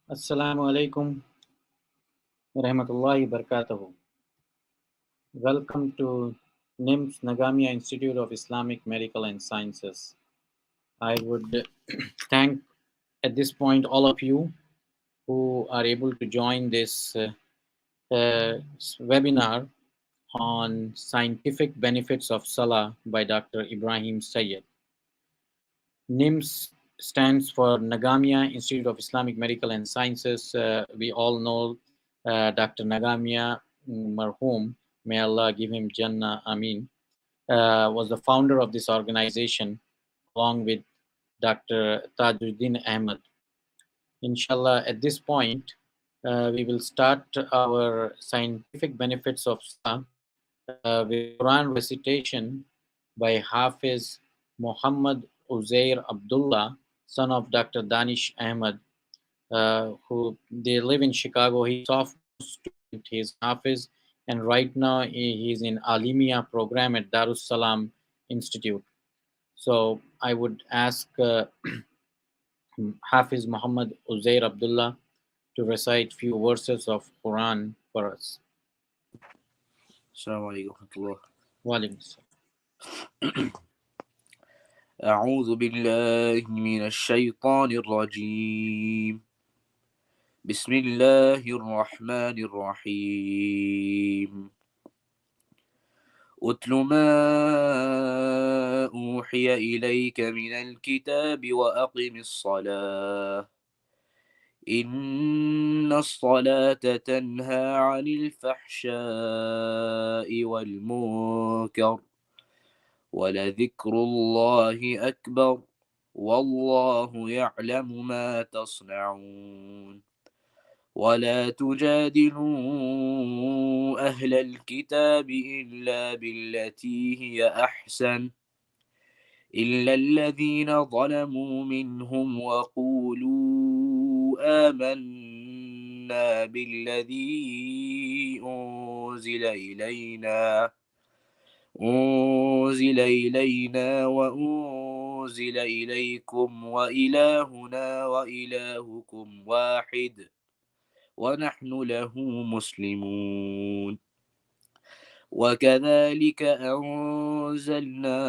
Assalamu alaikum warahmatullahi wabarakatuh. Welcome to NIMS Nagamia Institute of Islamic Medical and Sciences. I would thank at this point all of you who are able to join this webinar on scientific benefits of Salah by Dr. Ibrahim Sayyed. NIMS stands for Nagamia Institute of Islamic Medical and Sciences. We all know Dr. Nagamia Marhum, may Allah give him Jannah, Amin, was the founder of this organization along with Dr. Tajuddin Ahmed. Inshallah, at this point, we will start our scientific benefits of Salah with Quran recitation by Hafiz Muhammad Uzair Abdullah, son of Dr. Danish Ahmed, who they live in Chicago. He's sophomore student, he's Hafiz, and right now he's in Alimia program at Darus Salam Institute. So I would ask Hafiz Muhammad Uzair Abdullah to recite few verses of Quran for us. السلام عليكم ورحمة الله. وعليكم السلام. أعوذ بالله من الشيطان الرجيم. بسم الله الرحمن الرحيم. أتل ما أوحي إليك من الكتاب وأقم الصلاة إن الصلاة تنهى عن الفحشاء والمنكر ولذكر الله أكبر والله يعلم ما تصنعون ولا تجادلوا أهل الكتاب إلا بالتي هي أحسن إلا الذين ظلموا منهم وقولوا آمنا بالذي أنزل إلينا وأنزل إليكم وإلهنا وإلهكم واحد ونحن له مسلمون وكذلك أنزلنا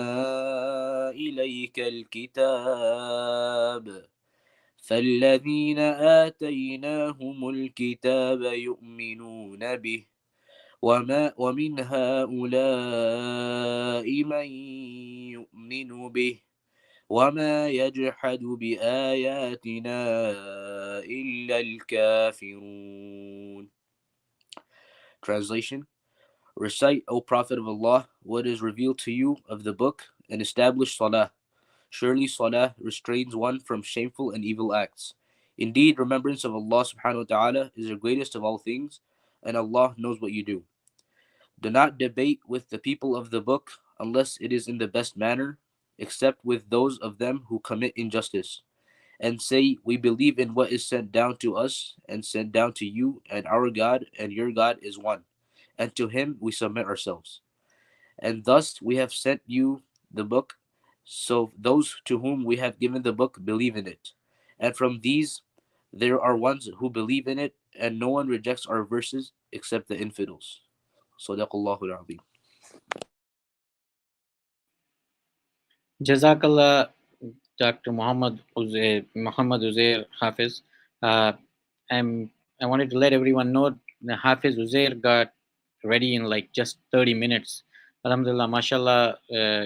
إليك الكتاب فالذين آتيناهم الكتاب يؤمنون به ومن هؤلاء من يؤمن به وما يجحد بآياتنا إلا الكافرون. Translation: Recite, O Prophet of Allah, what is revealed to you of the book, and establish Salah. Surely Salah restrains one from shameful and evil acts. Indeed, remembrance of Allah subhanahu wa ta'ala is the greatest of all things, and Allah knows what you do. Do not debate with the people of the book unless it is in the best manner, except with those of them who commit injustice. And say, we believe in what is sent down to us and sent down to you, and our God and your God is one, and to him we submit ourselves. And thus we have sent you the book, so those to whom we have given the book believe in it. And from these there are ones who believe in it, and no one rejects our verses except the infidels. Sadaqallahu al-Azim. Jazakallah, Dr. Muhammad Uzair Hafiz. I wanted to let everyone know that Hafiz Uzair got ready in like just 30 minutes. Alhamdulillah, mashallah,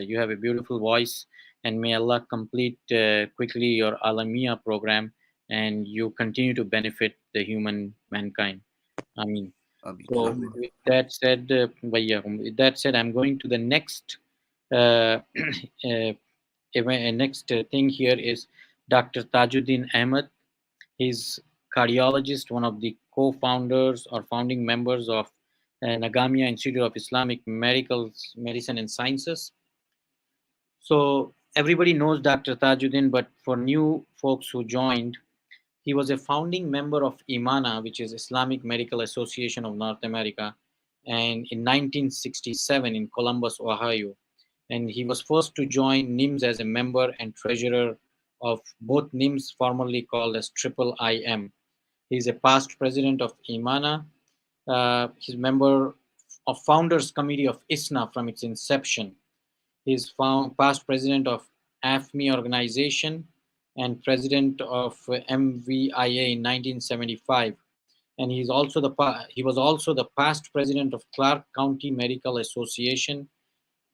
you have a beautiful voice, and may Allah complete quickly your Alamia program, and you continue to benefit the mankind. I mean, so with that said, I'm going to the next next thing here is Dr. Tajuddin Ahmed. He's cardiologist, one of the co-founders or founding members of Nagamia Institute of Islamic Medicine and Sciences. So everybody knows Dr. Tajuddin, but for new folks who joined, he was a founding member of IMANA, which is Islamic Medical Association of North America, and in 1967 in Columbus, Ohio. And he was first to join NIMS as a member and treasurer of both NIMS, formerly called as Triple IM. He's a past president of Imana. He's member of Founders Committee of ISNA from its inception. He's past president of AFME organization and president of MVIA in 1975. And he was also the past president of Clark County Medical Association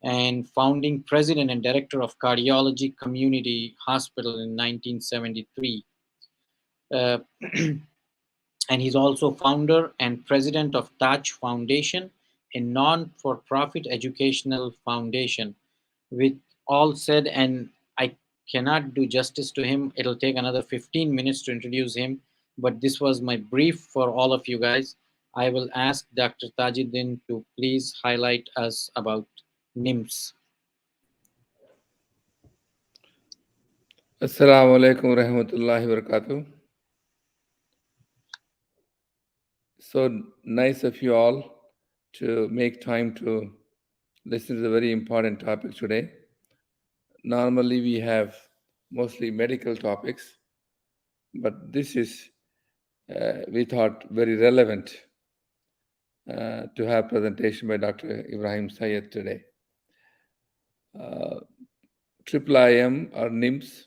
and founding president and director of Cardiology Community Hospital in 1973. Uh, and he's also founder and president of Taj Foundation, a non-for-profit educational foundation. With all said, and I cannot do justice to him, it'll take another 15 minutes to introduce him, but this was my brief for all of you guys. I will ask Dr. Tajuddin to please highlight us about NIMS. Assalamu alaikum warahmatullahi wabarakatuh. So nice of you all to make time to listen to the very important topic today. Normally we have mostly medical topics, but this is, we thought, very relevant to have presentation by Dr. Ibrahim Syed today. IIIM or NIMS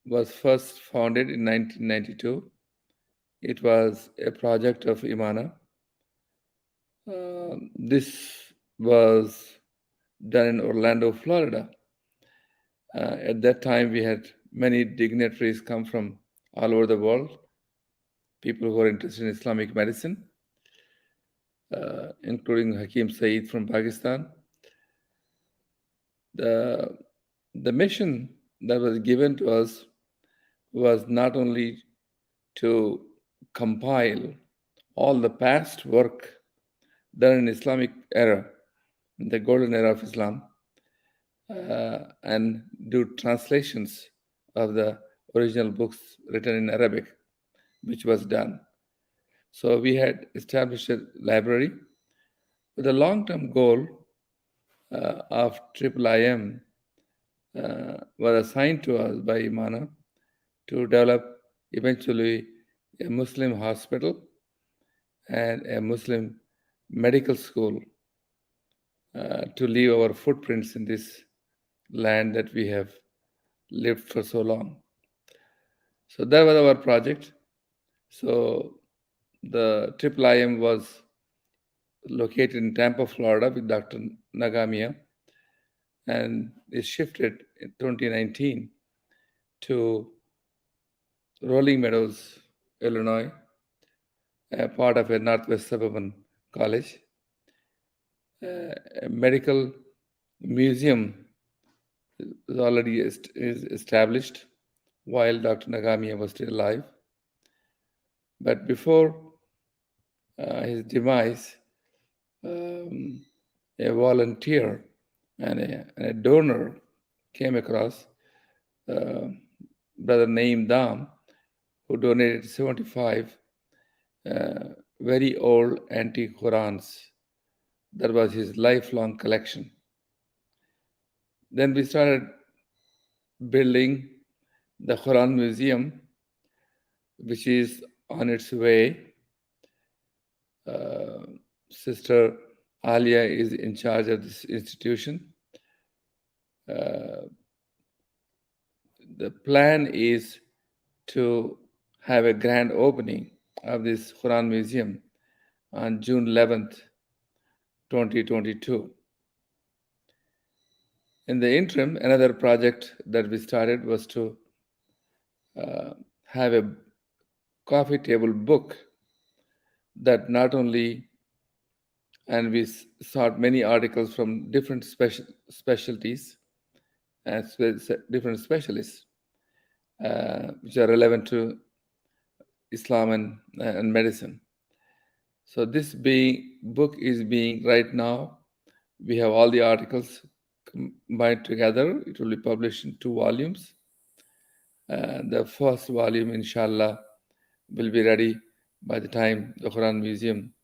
was first founded in 1992. It was a project of Imana. This was done in Orlando, Florida. At that time, we had many dignitaries come from all over the world, people who are interested in Islamic medicine, including Hakim Saeed from Pakistan. The mission that was given to us was not only to compile all the past work done in Islamic era, in the golden era of Islam, and do translations of the original books written in Arabic, which was done. So we had established a library with a long-term goal of IIIM was assigned to us by Imana to develop eventually a Muslim hospital and a Muslim medical school to leave our footprints in this land that we have lived for so long. So that was our project. So the IIIM was located in Tampa, Florida with Dr. Nagamia, and it shifted in 2019 to Rolling Meadows, Illinois, a part of a Northwest Suburban College. A medical museum is already established while Dr. Nagamia was still alive. But before his demise, a volunteer and a donor came across brother Naeem Dam, who donated 75 very old antique Qurans. That was his lifelong collection. Then we started building the Quran Museum, which is on its way. Sister Alia is in charge of this institution. The plan is to have a grand opening of this Quran Museum on June 11th, 2022. In the interim, another project that we started was to have a coffee table book that not only, and we sought many articles from different specialties and different specialists which are relevant to Islam and medicine. So this book is being, right now, we have all the articles combined together. It will be published in 2 volumes. The first volume, inshallah, will be ready by the time the Quran Museum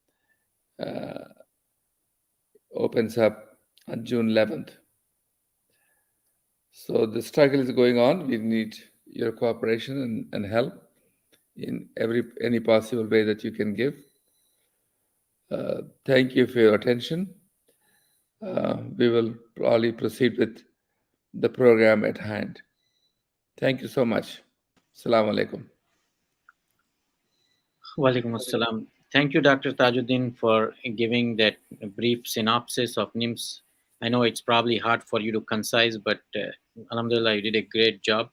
opens up on June 11th. So the struggle is going on. We need your cooperation and help in any possible way that you can give. Thank you for your attention. We will probably proceed with the program at hand. Thank you so much. Assalamu alaikum. Walaikum assalam. Thank you, Dr. Tajuddin, for giving that brief synopsis of NIMS. I know it's probably hard for you to concise, but Alhamdulillah, you did a great job.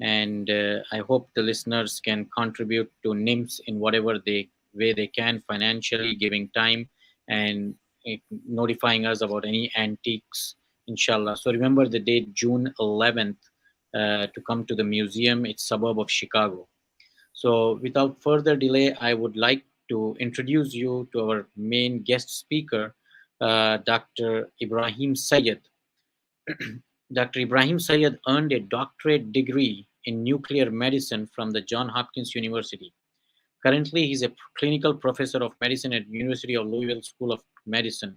And I hope the listeners can contribute to NIMS in whatever way they can, financially, giving time, and notifying us about any antiques, inshallah. So remember the date, June 11th, to come to the museum. It's suburb of Chicago. So without further delay, I would like to introduce you to our main guest speaker, Dr. Ibrahim Sayed. Dr. Ibrahim Sayed earned a doctorate degree in nuclear medicine from the Johns Hopkins University. Currently, he's a clinical professor of medicine at University of Louisville School of Medicine.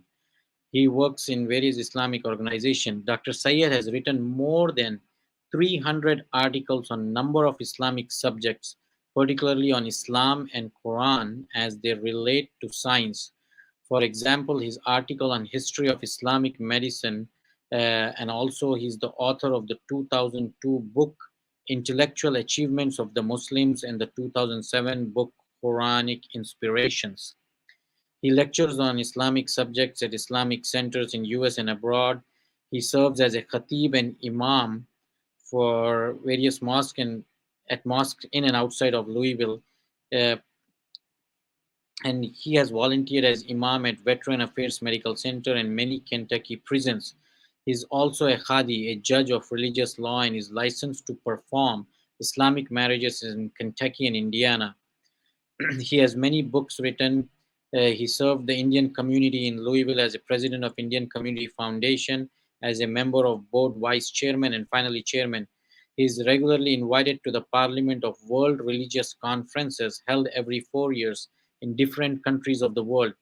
He works in various Islamic organizations. Dr. Sayed has written more than 300 articles on a number of Islamic subjects, particularly on Islam and Quran as they relate to science. For example, his article on history of Islamic medicine, and also he's the author of the 2002 book Intellectual Achievements of the Muslims and the 2007 book Quranic Inspirations. He lectures on Islamic subjects at Islamic centers in US and abroad. He serves as a khatib and imam for various mosques and at mosques in and outside of Louisville. And he has volunteered as imam at Veteran Affairs Medical Center and many Kentucky prisons. He's also a Qadi, a judge of religious law, and is licensed to perform Islamic marriages in Kentucky and Indiana. He has many books written. He served the Indian community in Louisville as a president of Indian Community Foundation, as a member of board, vice chairman, and finally chairman. He is regularly invited to the Parliament of World Religious Conferences held every 4 years in different countries of the world.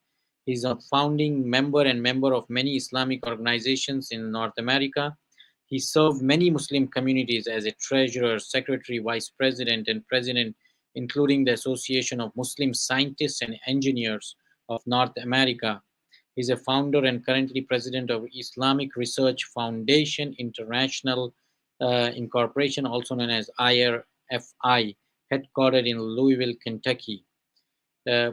He is a founding member and member of many Islamic organizations in North America. He served many Muslim communities as a treasurer, secretary, vice president, and president, including the Association of Muslim Scientists and Engineers of North America. He's a founder and currently president of Islamic Research Foundation International Incorporation, also known as IRFI, headquartered in Louisville, Kentucky. Uh,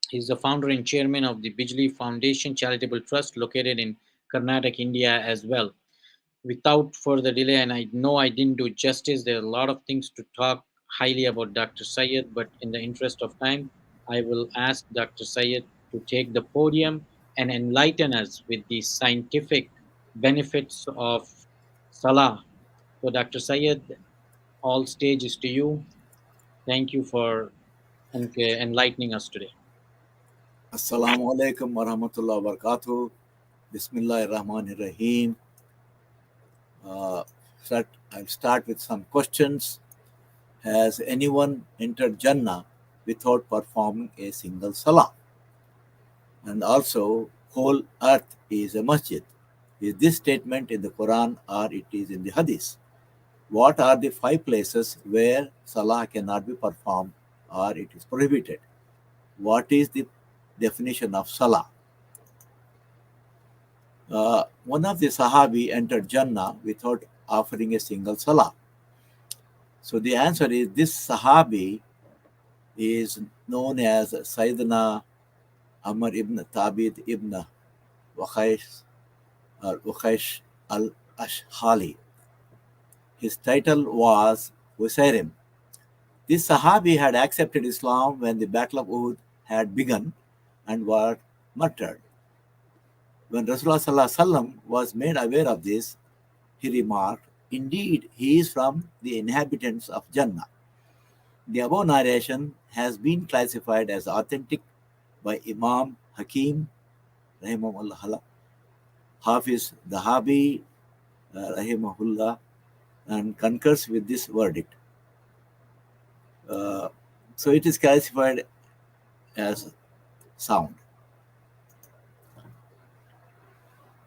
he's the founder and chairman of the Bijli Foundation Charitable Trust, located in Karnataka, India, as well. Without further delay, and I know I didn't do justice, there are a lot of things to talk highly about Dr. Sayed, but in the interest of time, I will ask Dr. Sayed to take the podium and enlighten us with the scientific benefits of Salah. So, Dr. Sayed, all stage is to you. Thank you for enlightening us today. Assalamu alaikum wa rahmatullahi wa barakatuh. Bismillahir Rahmanir Rahim. I'll start with some questions. Has anyone entered Jannah without performing a single salah? And also, whole earth is a masjid. Is this statement in the Quran or it is in the Hadith? What are the 5 places where salah cannot be performed or it is prohibited? What is the definition of salah? One of the Sahabi entered Jannah without offering a single salah. So the answer is this Sahabi is known as Sayyidina Amr ibn Thabit ibn Uqaysh al-Ashhali. His title was Husayrim. This Sahabi had accepted Islam when the Battle of Uhud had begun and was martyred. When Rasulullah was made aware of this, he remarked, "Indeed, he is from the inhabitants of Jannah." The above narration has been classified as authentic by Imam Hakim, rahimahullah, Hafiz Dhahabi, rahimahullah, and concurs with this verdict. So it is classified as sound.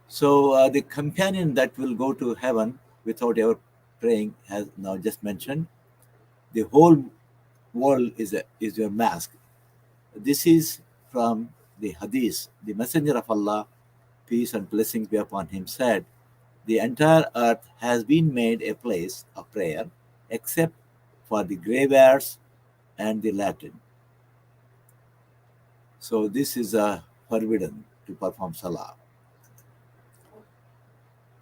So the companion that will go to heaven without ever praying, has now just mentioned, the whole world is your mask. This is from the Hadith. The Messenger of Allah, peace and blessings be upon him, said, "The entire earth has been made a place of prayer, except for the graveyards and the Latin." So this is forbidden to perform salah.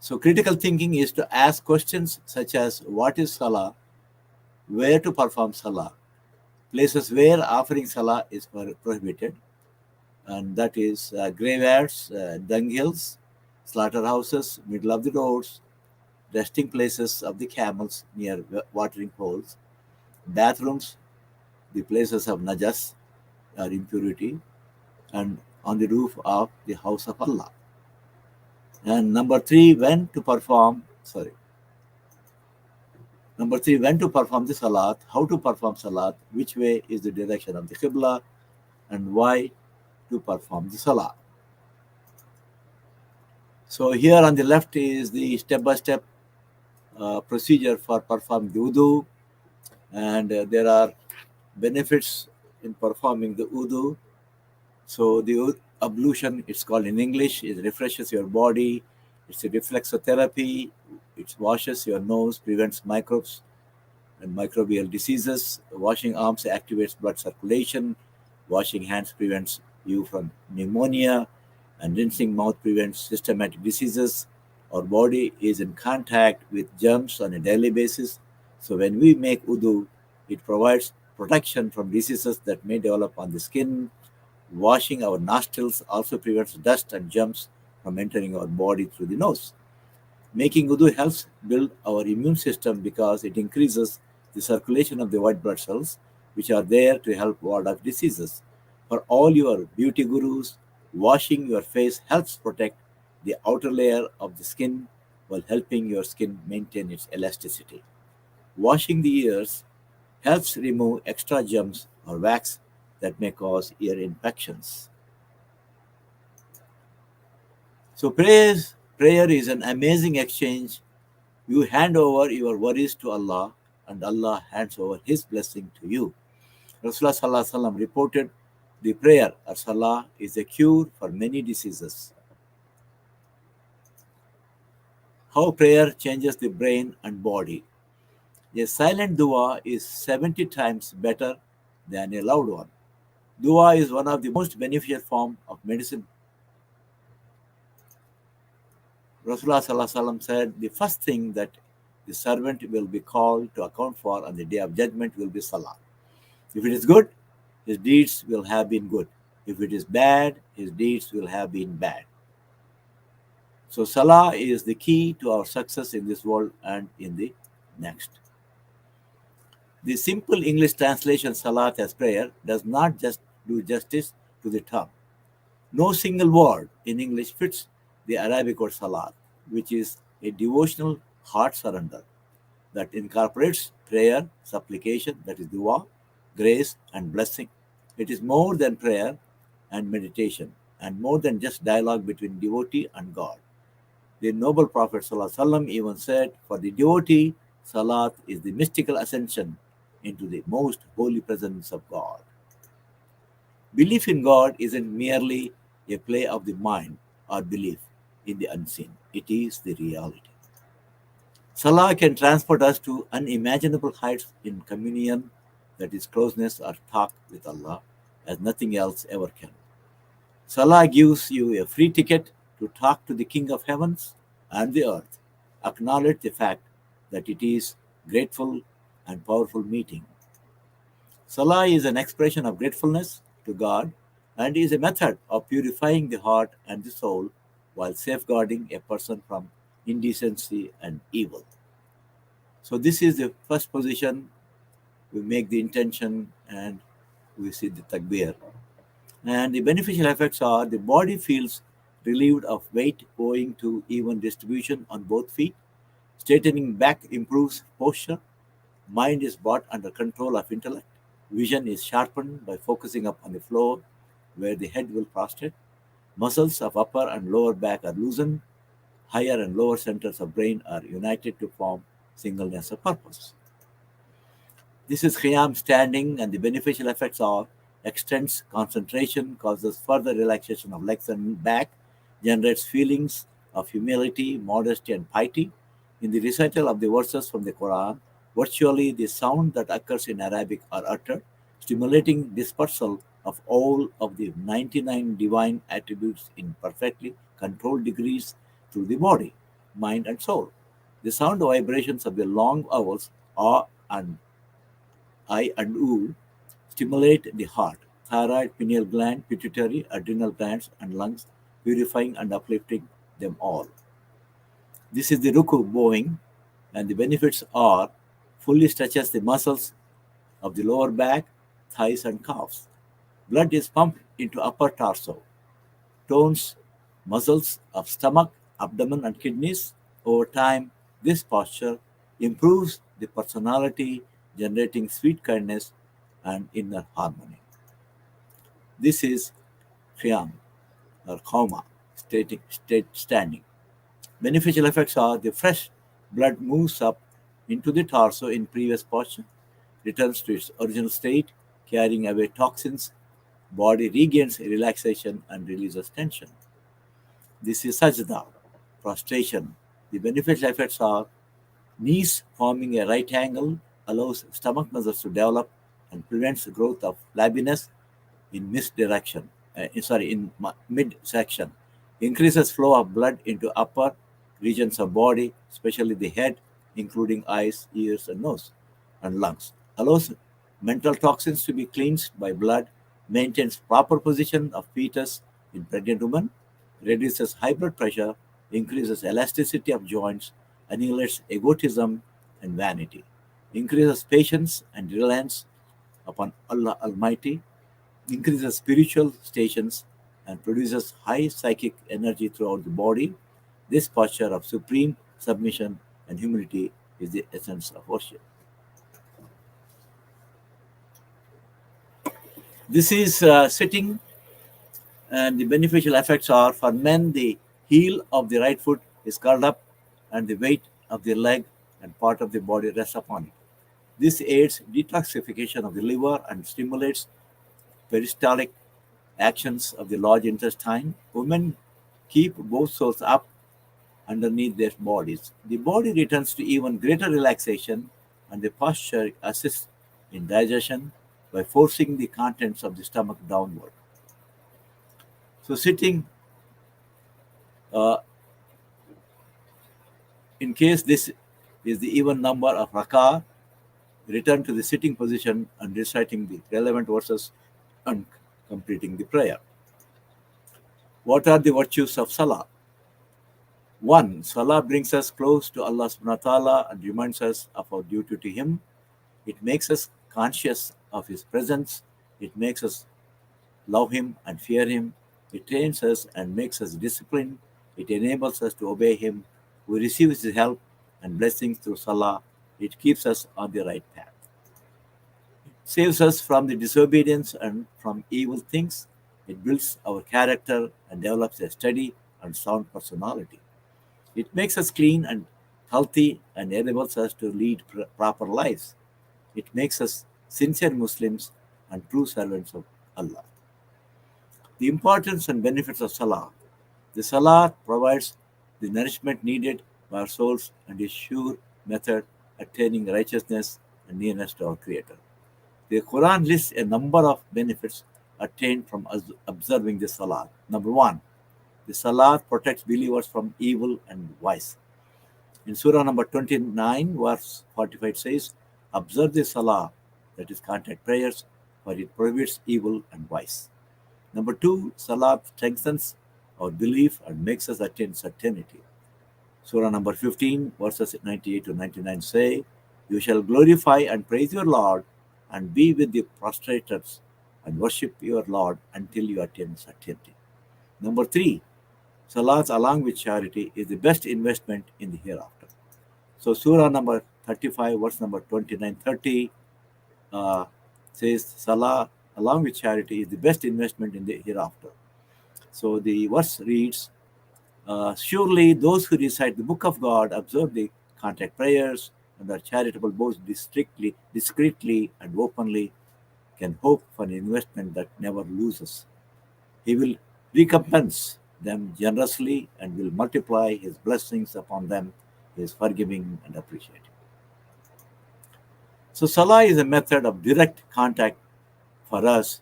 So critical thinking is to ask questions such as what is salah, where to perform salah, places where offering salah is prohibited, and that is graveyards, dunghills, slaughterhouses, middle of the roads, resting places of the camels near watering holes, bathrooms, the places of najas or impurity, and on the roof of the house of Allah. And number three, when to perform the salat, how to perform salat, which way is the direction of the qibla, and why to perform the salah. So here on the left is the step-by-step procedure for performing the wudu, and there are benefits in performing the wudu. So the ablution, it's called in English, it refreshes your body. It's a reflexotherapy. It washes your nose, prevents microbes and microbial diseases. Washing arms activates blood circulation. Washing hands prevents you from pneumonia, and rinsing mouth prevents systematic diseases. Our body is in contact with germs on a daily basis. So when we make wudu, it provides protection from diseases that may develop on the skin. Washing our nostrils also prevents dust and germs from entering our body through the nose. Making wudu helps build our immune system because it increases the circulation of the white blood cells, which are there to help ward off diseases. For all your beauty gurus, washing your face helps protect the outer layer of the skin while helping your skin maintain its elasticity. Washing the ears helps remove extra germs or wax that may cause ear infections. So prayer is an amazing exchange. You hand over your worries to Allah, and Allah hands over His blessing to you. Rasulullah Sallallahu Alaihi Wasallam reported the prayer or salah is a cure for many diseases. How prayer changes the brain and body. A silent dua is 70 times better than a loud one. Dua is one of the most beneficial form of medicine. Rasulullah Sallallahu Alaihi Wasallam said, the first thing that the servant will be called to account for on the day of judgment will be salah. If it is good, his deeds will have been good. If it is bad, his deeds will have been bad. So salah is the key to our success in this world and in the next. The simple English translation salat as prayer does not just do justice to the term. No single word in English fits the Arabic word salat, which is a devotional heart surrender that incorporates prayer, supplication, that is dua, grace, and blessing. It is more than prayer and meditation, and more than just dialogue between devotee and God. The noble Prophet ﷺ even said, for the devotee, salat is the mystical ascension into the most holy presence of God. Belief in God isn't merely a play of the mind or belief in the unseen. It is the reality. Salah can transport us to unimaginable heights in communion, that is closeness or talk with Allah, as nothing else ever can. Salah gives you a free ticket to talk to the King of Heavens and the earth. Acknowledge the fact that it is grateful and powerful meeting. Salah is an expression of gratefulness to God and is a method of purifying the heart and the soul while safeguarding a person from indecency and evil. So this is the first position. We make the intention and we see the takbir. And the beneficial effects are the body feels relieved of weight owing to even distribution on both feet. Straightening back improves posture. Mind is brought under control of intellect. Vision is sharpened by focusing up on the floor where the head will prostrate. Muscles of upper and lower back are loosened. Higher and lower centers of brain are united to form singleness of purpose. This is Qiyam standing, and the beneficial effects are extends concentration, causes further relaxation of legs and back, generates feelings of humility, modesty, and piety. In the recital of the verses from the Quran, virtually the sound that occurs in Arabic are uttered, stimulating dispersal of all of the 99 divine attributes in perfectly controlled degrees through the body, mind, and soul. The sound vibrations of the long vowels are and I and U stimulate the heart, thyroid, pineal gland, pituitary, adrenal glands, and lungs, purifying and uplifting them all. This is the ruku bowing, and the benefits are fully stretches the muscles of the lower back, thighs, and calves. Blood is pumped into upper torso, tones muscles of stomach, abdomen, and kidneys. Over time, this posture improves the personality, generating sweet kindness and inner harmony. This is Qiyam or Qawma, state standing. Beneficial effects are the fresh blood moves up into the torso in previous posture, returns to its original state, carrying away toxins, body regains relaxation and releases tension. This is sajda, prostration. The beneficial effects are knees forming a right angle allows stomach muscles to develop and prevents the growth of flabbiness in misdirection. In midsection. Increases flow of blood into upper regions of body, especially the head, including eyes, ears, and nose, and lungs. Allows mental toxins to be cleansed by blood. Maintains proper position of fetus in pregnant women, reduces high blood pressure, increases elasticity of joints, annihilates egotism and vanity, increases patience and reliance upon Allah Almighty, increases spiritual stations, and produces high psychic energy throughout the body. This posture of supreme submission and humility is the essence of worship. This is sitting, and the beneficial effects are for men the heel of the right foot is curled up, and the weight of the leg and part of the body rests upon it. This aids detoxification of the liver and stimulates peristaltic actions of the large intestine. Women keep both soles up underneath their bodies. The body returns to even greater relaxation, and the posture assists in digestion by forcing the contents of the stomach downward. So, sitting, uh, in case this is the even number of rakah, return to the sitting position and reciting the relevant verses and completing the prayer. What are the virtues of Salah? 1. Salah brings us close to Allah subhanahu wa ta'ala and reminds us of our duty to Him. It makes us conscious of His presence. It makes us love Him and fear Him. It trains us and makes us disciplined. It enables us to obey Him. We receive His help and blessings through Salah. It keeps us on the right path. It saves us from the disobedience and from evil things. It builds our character and develops a steady and sound personality. It makes us clean and healthy and enables us to lead proper lives. It makes us sincere Muslims and true servants of Allah. The importance and benefits of Salah. The Salah provides the nourishment needed by our souls and is sure method attaining righteousness and nearness to our Creator. The Quran lists a number of benefits attained from observing the Salah. Number 1, the Salah protects believers from evil and vice. In Surah number 29, verse 45 says, observe the Salah, that is contact prayers, for it prohibits evil and vice. Number 2, Salah strengthens our belief and makes us attain certainty. Surah number 15, verses 98 to 99 say, you shall glorify and praise your Lord and be with the prostrators and worship your Lord until you attain certainty. Number 3, Salah along with charity is the best investment in the hereafter. So Surah number 35, verse number 29-30 says Salah along with charity is the best investment in the hereafter. So the verse reads, surely those who recite the book of God, observe the contact prayers, and are charitable both discreetly and openly can hope for an investment that never loses. He will recompense them generously and will multiply his blessings upon them. He is forgiving and appreciating. So, Salah is a method of direct contact for us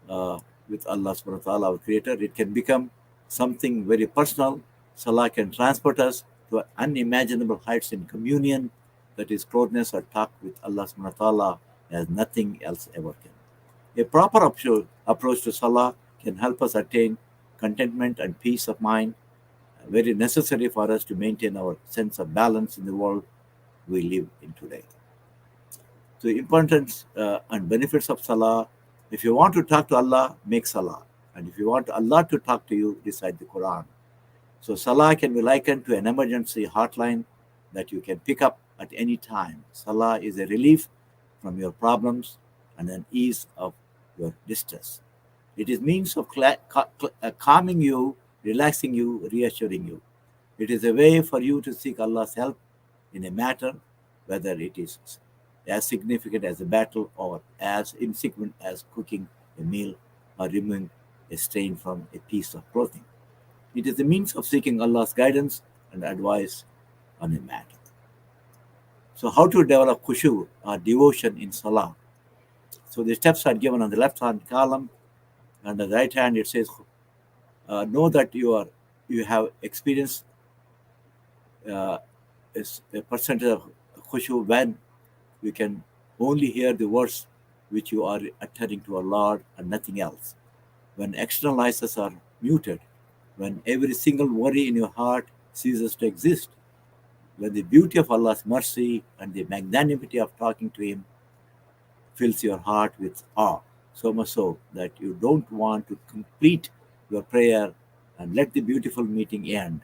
uh, with Allah subhanahu wa ta'ala, our creator. It can become something very personal. Salah can transport us to unimaginable heights in communion, that is closeness or talk with Allah subhanahu wa ta'ala as nothing else ever can. A proper approach to Salah can help us attain contentment and peace of mind, very necessary for us to maintain our sense of balance in the world we live in today. The importance and benefits of Salah. If you want to talk to Allah, make Salah. And if you want Allah to talk to you, recite the Quran. So Salah can be likened to an emergency hotline that you can pick up at any time. Salah is a relief from your problems and an ease of your distress. It is means of calming you, relaxing you, reassuring you. It is a way for you to seek Allah's help in a matter, whether it is as significant as a battle or as insignificant as cooking a meal or removing a stain from a piece of clothing. It is a means of seeking Allah's guidance and advice on a matter. So, how to develop khushu or devotion in Salah? So, the steps are given on the left hand column, and on the right hand it says, know that you have experienced uh, a percentage of khushu when you can only hear the words which you are uttering to our Lord and nothing else. When external noises are muted, when every single worry in your heart ceases to exist, when the beauty of Allah's mercy and the magnanimity of talking to Him fills your heart with awe, so much so that you don't want to complete your prayer and let the beautiful meeting end.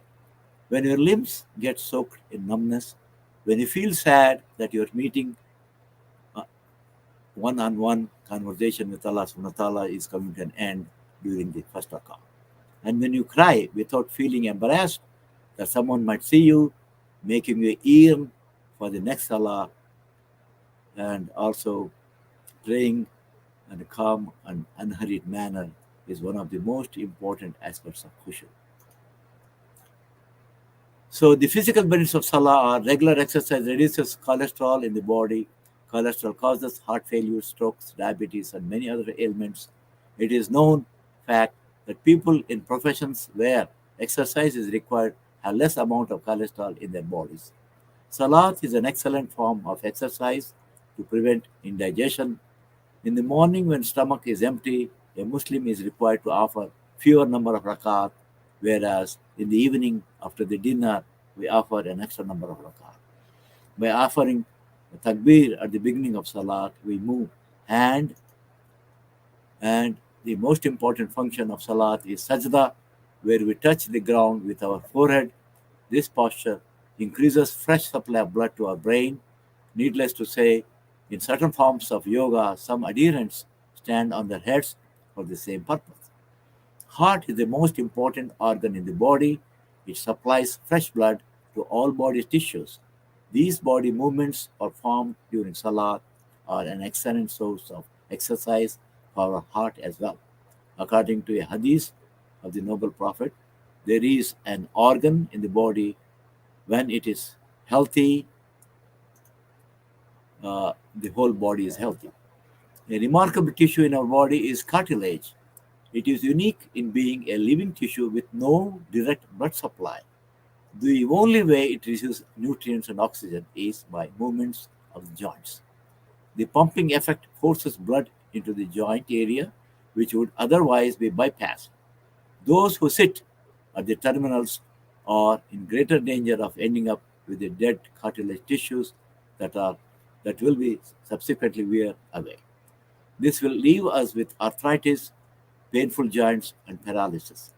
When your limbs get soaked in numbness, when you feel sad that your meeting one-on-one conversation with Allah subhanahu wa ta'ala is coming to an end during the first rakah. And when you cry without feeling embarrassed that someone might see you, making you yearn for the next salah, and also praying in a calm and unhurried manner is one of the most important aspects of khushu. So the physical benefits of Salah are regular exercise reduces cholesterol in the body. Cholesterol causes heart failure, strokes, diabetes, and many other ailments. It is known fact that people in professions where exercise is required have less amount of cholesterol in their bodies. Salat is an excellent form of exercise to prevent indigestion. In the morning when stomach is empty, a Muslim is required to offer fewer number of rakat, whereas in the evening after the dinner, we offer an extra number of rakat. By offering takbir at the beginning of salat, we move hand, and the most important function of salat is sajda, where we touch the ground with our forehead. This posture increases fresh supply of blood to our brain. Needless to say, in certain forms of yoga, some adherents stand on their heads for the same purpose. Heart is the most important organ in the body. It supplies fresh blood to all body tissues. These body movements performed during Salah are an excellent source of exercise for our heart as well. According to a hadith of the noble prophet, there is an organ in the body when it is healthy, the whole body is healthy. A remarkable tissue in our body is cartilage. It is unique in being a living tissue with no direct blood supply. The only way it receives nutrients and oxygen is by movements of the joints. The pumping effect forces blood into the joint area, which would otherwise be bypassed. Those who sit at the terminals are in greater danger of ending up with the dead cartilage tissues that will be subsequently wear away. This will leave us with arthritis, painful joints, and paralysis.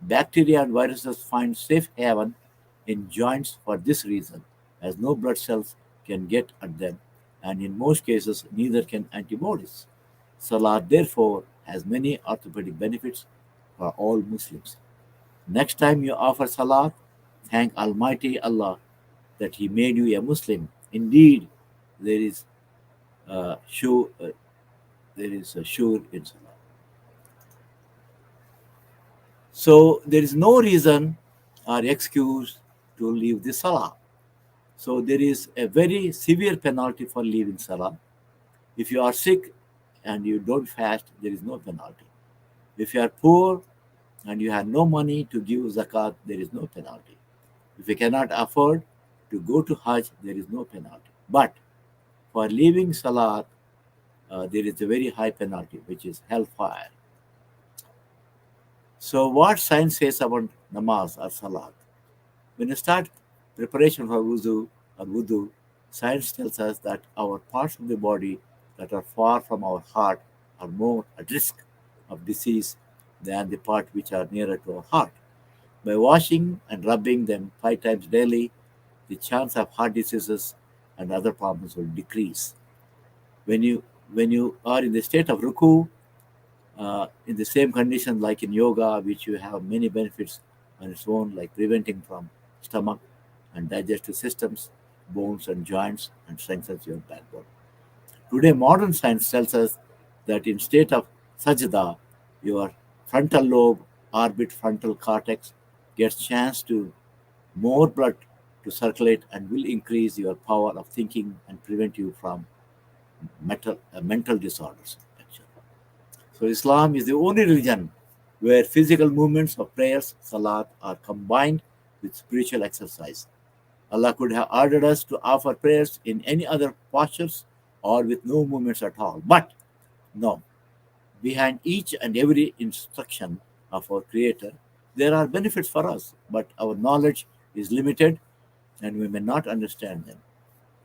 Bacteria and viruses find safe haven in joints for this reason, as no blood cells can get at them, and in most cases, neither can antibodies. Salat, therefore, has many orthopedic benefits for all Muslims. Next time you offer Salat, thank Almighty Allah that He made you a Muslim. Indeed, there is sure there is a sure in Salah. So there is no reason or excuse to leave the Salah. So there is a very severe penalty for leaving Salah. If you are sick and you don't fast, there is no penalty. If you are poor and you have no money to give zakat, there is no penalty. If you cannot afford to go to Hajj, there is no penalty. But for leaving Salah, there is a very high penalty, which is hellfire. So, what science says about namaz or salat? When you start preparation for wudu, science tells us that our parts of the body that are far from our heart are more at risk of disease than the part which are nearer to our heart. By washing and rubbing them 5 times daily, the chance of heart diseases and other problems will decrease. When you are in the state of ruku, in the same condition like in yoga, which you have many benefits on its own, like preventing from stomach and digestive systems, bones and joints, and strengthens your backbone. Today, modern science tells us that in state of sajda, your frontal lobe, orbit frontal cortex gets chance to more blood to circulate and will increase your power of thinking and prevent you from mental disorders. Actually. So Islam is the only religion where physical movements of prayers, salat, are combined with spiritual exercise. Allah could have ordered us to offer prayers in any other postures or with no movements at all. But no, behind each and every instruction of our Creator, there are benefits for us, but our knowledge is limited and we may not understand them.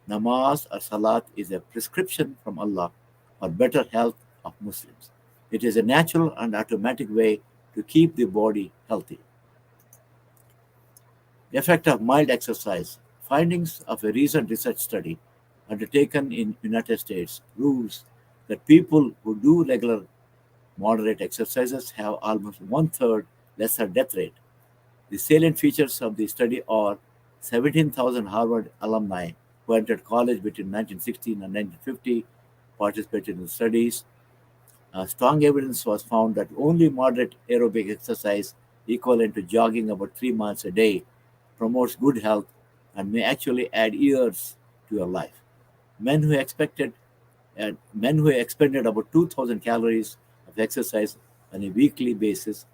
Namaz or Salat is a prescription from Allah for better health of Muslims. It is a natural and automatic way to keep the body healthy. Effect of mild exercise. Findings of a recent research study undertaken in United States proves that people who do regular moderate exercises have almost one-third lesser death rate. The salient features of the study are 17,000 Harvard alumni who entered college between 1916 and 1950 participated in studies. Strong evidence was found that only moderate aerobic exercise, equivalent to jogging about 3 miles a day, promotes good health and may actually add years to your life. Men who expected Men who expended about 2,000 calories of exercise on a weekly basis,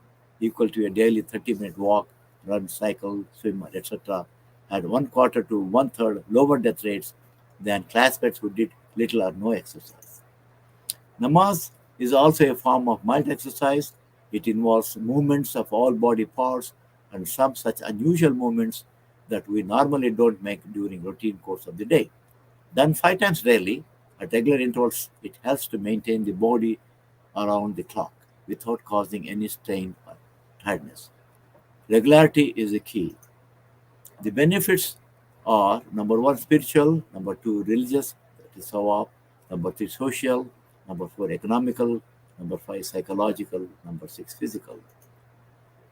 equal to a daily 30-minute walk, run, cycle, swim, etc., had one quarter to one third lower death rates than classmates who did little or no exercise. Namaz is also a form of mild exercise. It involves movements of all body parts and some such unusual movements that we normally don't make during routine course of the day. Done 5 times daily at regular intervals, it helps to maintain the body around the clock without causing any strain or tiredness. Regularity is the key. The benefits are number one, spiritual, number two, religious, that is sawab, number three, social, number four, economical, number five, psychological, number six, physical.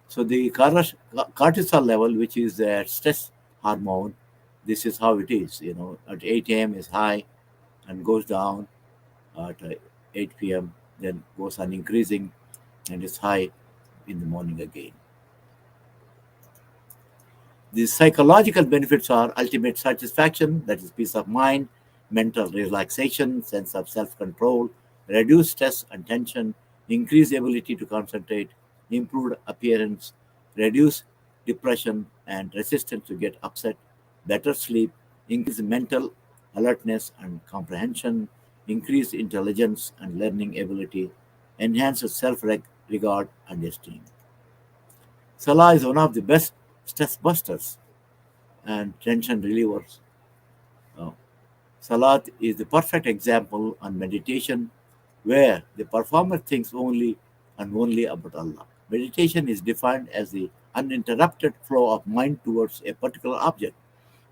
So the cortisol level, which is the stress hormone, this is how it is. At 8 a.m. is high and goes down at 8 p.m., then goes on increasing and is high in the morning again. The psychological benefits are ultimate satisfaction, that is peace of mind, mental relaxation, sense of self-control, reduced stress and tension, increased ability to concentrate, improved appearance, reduced depression and resistance to get upset, better sleep, increased mental alertness and comprehension, increased intelligence and learning ability, enhanced self-regard and esteem. Salah is one of the best stress busters and tension relievers. Uh, Salat is the perfect example on meditation where the performer thinks only and only about Allah. Meditation is defined as the uninterrupted flow of mind towards a particular object.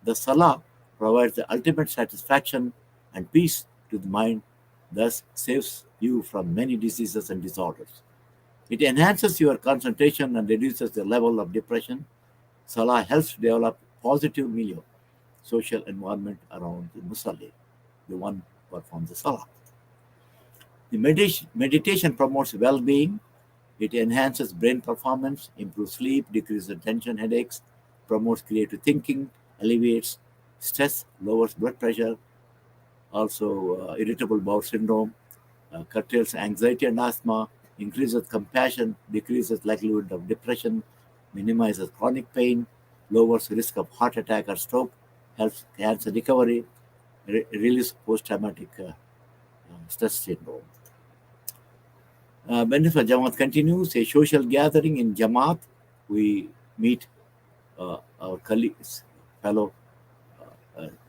The Salah provides the ultimate satisfaction and peace to the mind, thus saves you from many diseases and disorders. It enhances your concentration and reduces the level of depression. Salah helps develop positive milieu. social environment around the musalli, the one who performs the salah. The meditation promotes well-being. It enhances brain performance, improves sleep, decreases tension, headaches, promotes creative thinking, alleviates stress, lowers blood pressure, also irritable bowel syndrome, curtails anxiety and asthma, increases compassion, decreases likelihood of depression, minimizes chronic pain, lowers risk of heart attack or stroke, helps cancer recovery, release post-traumatic stress syndrome. Benefit of Jamaat continues. A social gathering in Jamaat, we meet our colleagues, fellow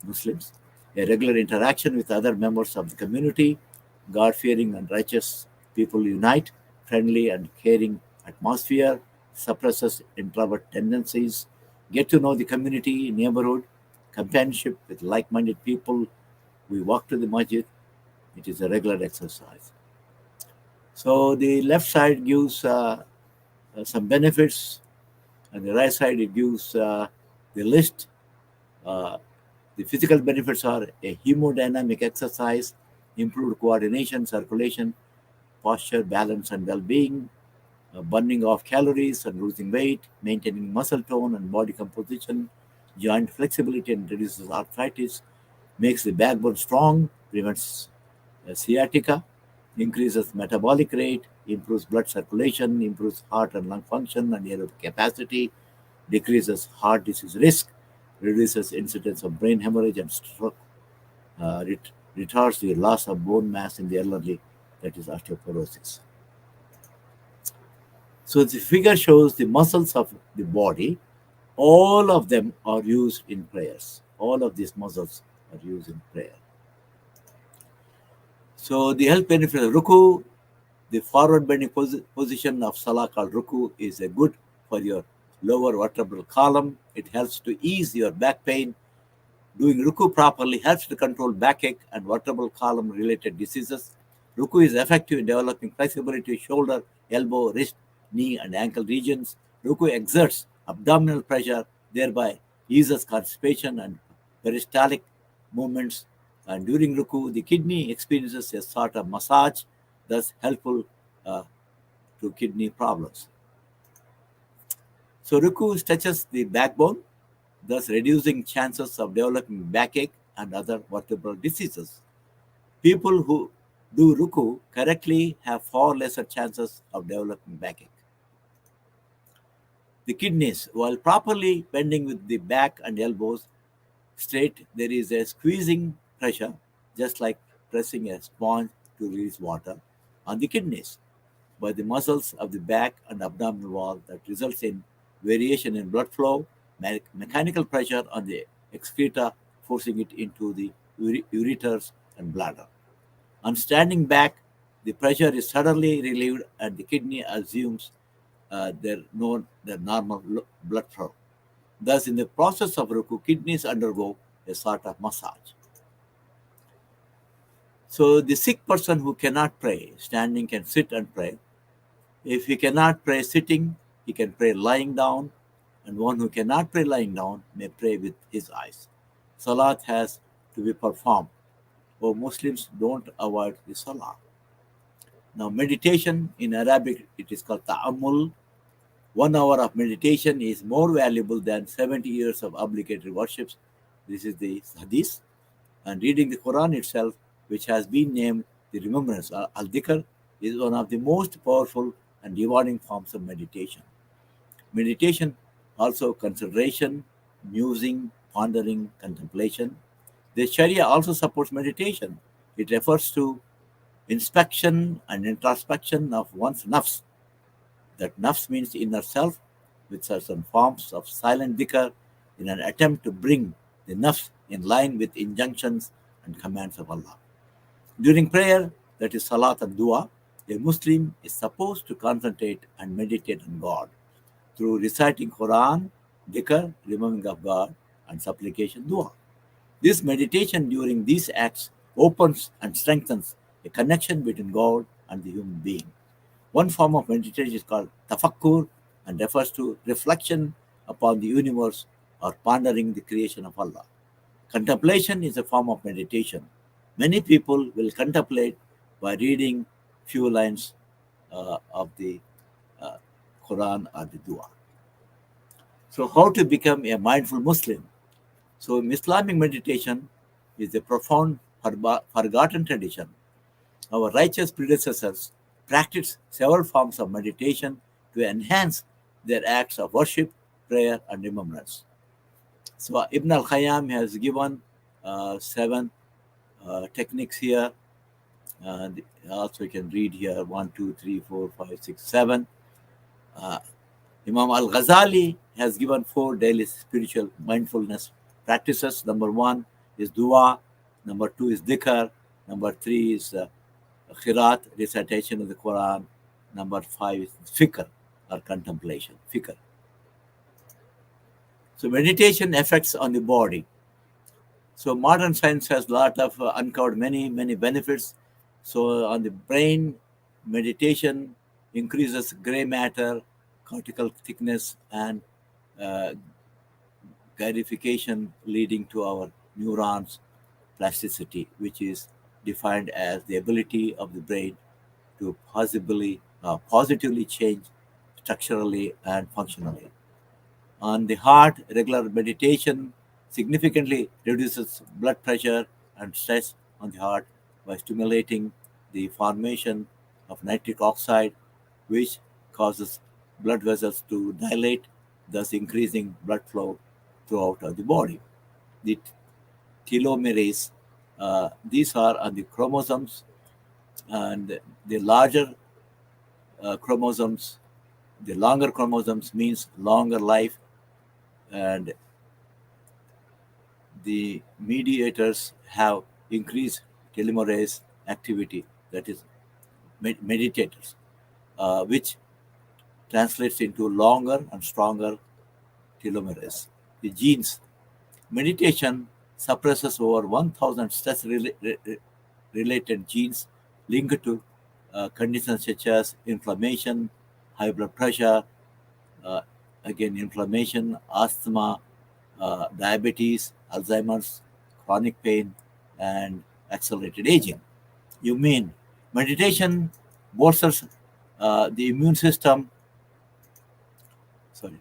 Muslims, a regular interaction with other members of the community, God-fearing and righteous people unite, friendly and caring atmosphere, suppresses introvert tendencies, get to know the community, neighborhood, companionship with like-minded people. We walk to the masjid. It is a regular exercise. So the left side gives some benefits, and the right side it gives the list. The physical benefits are a hemodynamic exercise, improved coordination, circulation, posture, balance, and well-being, burning of calories and losing weight, maintaining muscle tone and body composition, joint flexibility and reduces arthritis, makes the backbone strong, prevents sciatica, increases metabolic rate, improves blood circulation, improves heart and lung function and aerobic capacity, decreases heart disease risk, reduces incidence of brain hemorrhage and stroke, retards the loss of bone mass in the elderly, that is osteoporosis. So the figure shows the muscles of the body. All of them are used in prayers. All of these muscles are used in prayer. So the health benefit of ruku, the forward bending position of salah called ruku is a good for your lower vertebral column. It helps to ease your back pain. Doing ruku properly helps to control backache and vertebral column related diseases. Ruku is effective in developing flexibility shoulder, elbow, wrist, knee, and ankle regions. Ruku exerts abdominal pressure, thereby eases constipation and peristaltic movements. And during ruku, the kidney experiences a sort of massage, thus helpful to kidney problems. So ruku stretches the backbone, thus reducing chances of developing backache and other vertebral diseases. People who do ruku correctly have far lesser chances of developing backache. The kidneys, while properly bending with the back and elbows straight, there is a squeezing pressure, just like pressing a sponge to release water on the kidneys by the muscles of the back and abdominal wall that results in variation in blood flow, mechanical pressure on the excreta, forcing it into the ureters and bladder. On standing back, the pressure is suddenly relieved and the kidney assumes their normal blood flow. Thus, in the process of ruku, kidneys undergo a sort of massage. So, the sick person who cannot pray standing can sit and pray. If he cannot pray sitting, he can pray lying down, and one who cannot pray lying down may pray with his eyes. Salat has to be performed, or Muslims don't avoid the salah. Now, meditation in Arabic, it is called ta'ammul. 1 hour of meditation is more valuable than 70 years of obligatory worships. This is the hadith. And reading the Quran itself, which has been named the remembrance, al-dhikr, is one of the most powerful and rewarding forms of meditation. Meditation also consideration, musing, pondering, contemplation. The Sharia also supports meditation. It refers to inspection and introspection of one's nafs. That nafs means inner self, with certain forms of silent dhikr in an attempt to bring the nafs in line with injunctions and commands of Allah. During prayer, that is salat and dua, a Muslim is supposed to concentrate and meditate on God through reciting Quran, dhikr, remembering of God, and supplication dua. This meditation during these acts opens and strengthens a connection between God and the human being. One form of meditation is called tafakkur and refers to reflection upon the universe or pondering the creation of Allah. Contemplation is a form of meditation. Many people will contemplate by reading few lines of the uh, Quran or the Dua. So, how to become a mindful Muslim? So, Islamic meditation is a profound, forgotten tradition. Our righteous predecessors practiced several forms of meditation to enhance their acts of worship, prayer, and remembrance. So, Ibn al Khayyam has given 7 techniques here. Also, you can read here 1, 2, 3, 4, 5, 6, 7. Imam Al Ghazali has given 4 daily spiritual mindfulness practices. Number 1 is dua, number 2 is dhikr, number 3 is khirat, recitation of the Quran, number 5 is fikr or contemplation. Fikr. So, meditation effects on the body. So, modern science has a lot of uncovered many benefits. So, on the brain, meditation increases gray matter, cortical thickness, and gyrification, leading to our neurons plasticity, which is defined as the ability of the brain to positively change structurally and functionally. On the heart, regular meditation significantly reduces blood pressure and stress on the heart by stimulating the formation of nitric oxide, which causes blood vessels to dilate, thus increasing blood flow throughout the body. The telomerase, these are on the chromosomes, and the larger chromosomes, the longer chromosomes means longer life, and the mediators have increased telomerase activity, that is meditators, which translates into longer and stronger telomerase. The genes. Meditation suppresses over 1,000 stress-related genes linked to conditions such as inflammation, high blood pressure, uh, again inflammation, asthma, diabetes, Alzheimer's, chronic pain, and accelerated aging. You mean meditation bolsters the immune system? Sorry.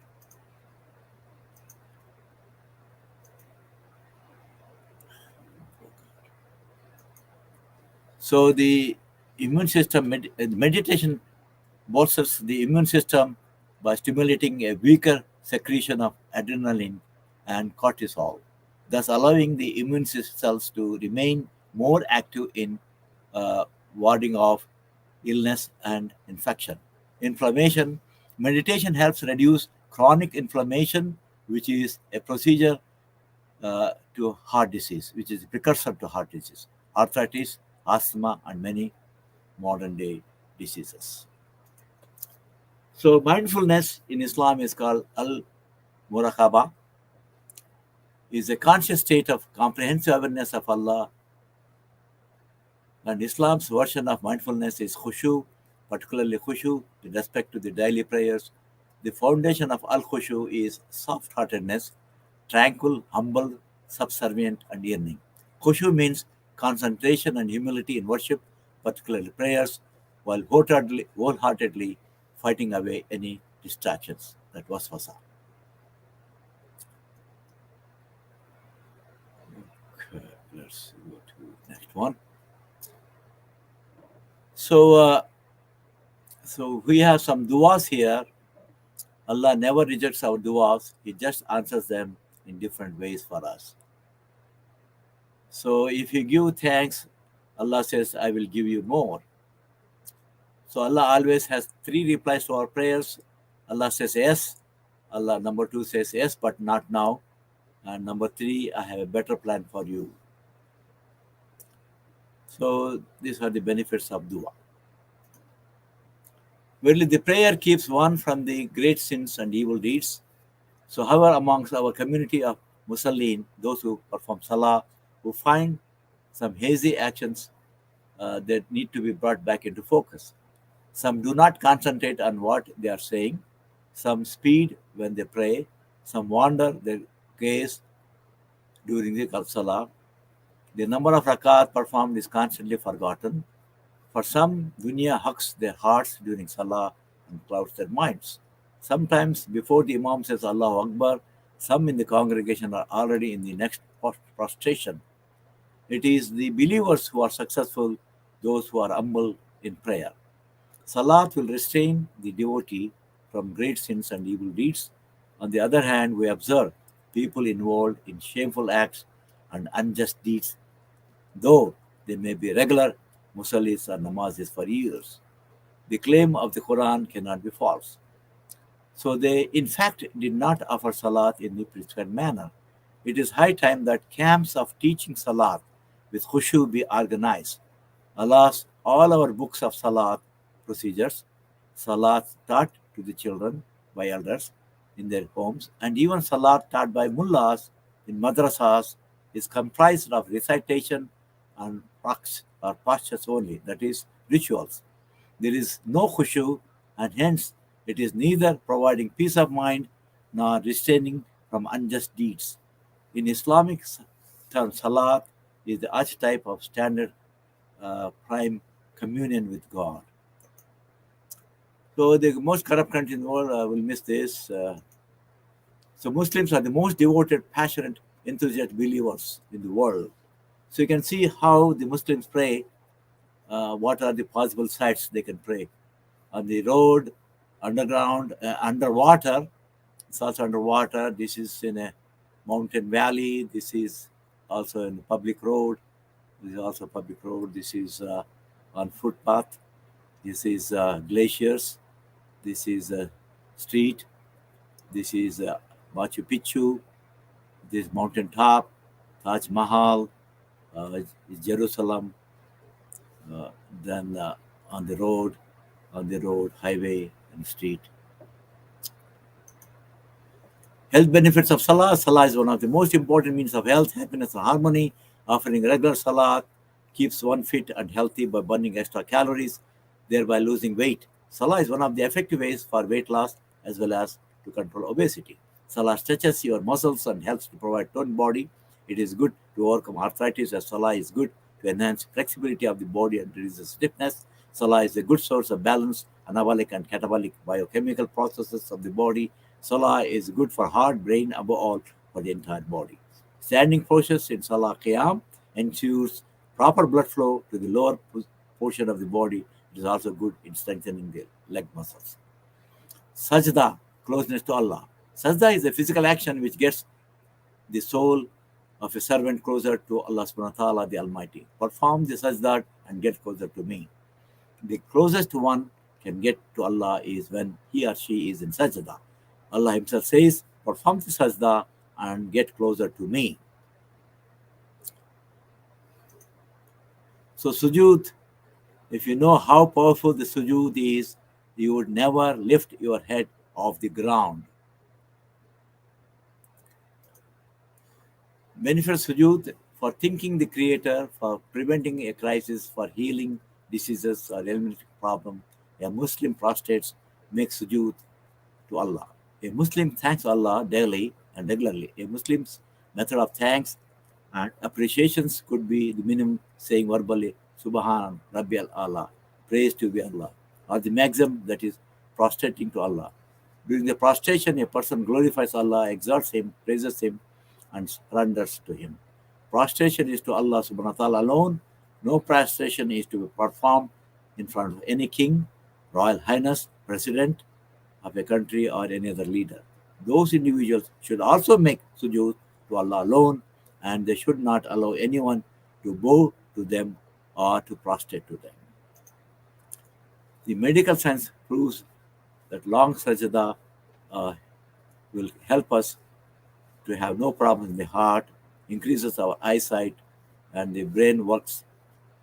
So the immune system meditation bolsters the immune system by stimulating a weaker secretion of adrenaline and cortisol, thus allowing the immune cells to remain more active in warding off illness and infection. Inflammation. Meditation helps reduce chronic inflammation, which is a procedure to heart disease, which is a precursor to heart disease, arthritis, asthma, and many modern day diseases. So, mindfulness in Islam is called al muraqaba, is a conscious state of comprehensive awareness of Allah. And Islam's version of mindfulness is khushu, particularly khushu with respect to the daily prayers. The foundation of al khushu is soft heartedness, tranquil, humble, subservient, and yearning. Khushu means concentration and humility in worship, particularly prayers, while wholeheartedly fighting away any distractions. That was wasa. Okay, let's go to next one. So we have some du'as here. Allah never rejects our du'as. He just answers them in different ways for us. So if you give thanks, Allah says, I will give you more. So Allah always has 3 replies to our prayers. Allah says yes. Allah number 2 says yes, but not now. And number 3, I have a better plan for you. So these are the benefits of dua. Verily, the prayer keeps one from the great sins and evil deeds. So, however, amongst our community of Musallin, those who perform Salah, who find some hazy actions that need to be brought back into focus. Some do not concentrate on what they are saying. Some speed when they pray. Some wander their gaze during the Salah. The number of rakat performed is constantly forgotten. For some, dunya hugs their hearts during Salah and clouds their minds. Sometimes, before the Imam says Allahu Akbar, some in the congregation are already in the next prostration. It is the believers who are successful, those who are humble in prayer. Salat will restrain the devotee from great sins and evil deeds. On the other hand, we observe people involved in shameful acts and unjust deeds, though they may be regular musallis or namazis for years. The claim of the Quran cannot be false. So they, in fact, did not offer salat in the prescribed manner. It is high time that camps of teaching salat with khushu be organized. Alas, all our books of salat procedures, salat taught to the children by elders in their homes, and even salat taught by mullahs in madrasas is comprised of recitation and raqs or postures only, that is, rituals. There is no khushu, and hence it is neither providing peace of mind nor restraining from unjust deeds. In Islamic term, salat is the archetype of standard prime communion with God. So the most corrupt country in the world will miss this. So Muslims are the most devoted, passionate, enthusiastic believers in the world. So you can see how the Muslims pray. What are the possible sites they can pray? On the road, underground, underwater. It's also underwater. This is in a mountain valley. This is also in a public road. This is also a public road. This is on footpath. This is glaciers. This is a street. This is Machu Picchu. This mountain top, Taj Mahal, Jerusalem. Then on the road, highway, and street. Health benefits of Salah. Salah is one of the most important means of health, happiness, and harmony. Offering regular Salah keeps one fit and healthy by burning extra calories, thereby losing weight. Salah is one of the effective ways for weight loss as well as to control obesity. Salah stretches your muscles and helps to provide toned body. It is good to overcome arthritis, as Salah is good to enhance flexibility of the body and reduce stiffness. Salah is a good source of balance, anabolic and catabolic biochemical processes of the body. Salah is good for heart, brain, above all for the entire body. Standing postures in Salah Qiyam ensures proper blood flow to the lower portion of the body. It is also good in strengthening the leg muscles. Sajda, closeness to Allah. Sajda is a physical action which gets the soul of a servant closer to Allah subhanahu wa ta'ala, the Almighty. Perform the sajda and get closer to me. The closest one can get to Allah is when he or she is in sajda. Allah himself says, perform the sajda and get closer to me. So sujood, if you know how powerful the sujood is, you would never lift your head off the ground. Benefits sujood for thinking the Creator, for preventing a crisis, for healing diseases or eliminating problem. A Muslim prostrates makes sujood to Allah. A Muslim thanks Allah daily and regularly. A Muslim's method of thanks and appreciations could be the minimum saying verbally, Subhan Rabbi al-Allah, praise to be Allah, or the maxim that is prostrating to Allah. During the prostration, a person glorifies Allah, exalts Him, praises Him, and surrenders to Him. Prostration is to Allah subhanahu wa ta'ala alone. No prostration is to be performed in front of any king, royal highness, president of a country, or any other leader. Those individuals should also make sujood to Allah alone, and they should not allow anyone to bow to them or to prostrate to them. The medical science proves that long sajda will help us to have no problem in the heart, increases our eyesight, and the brain works,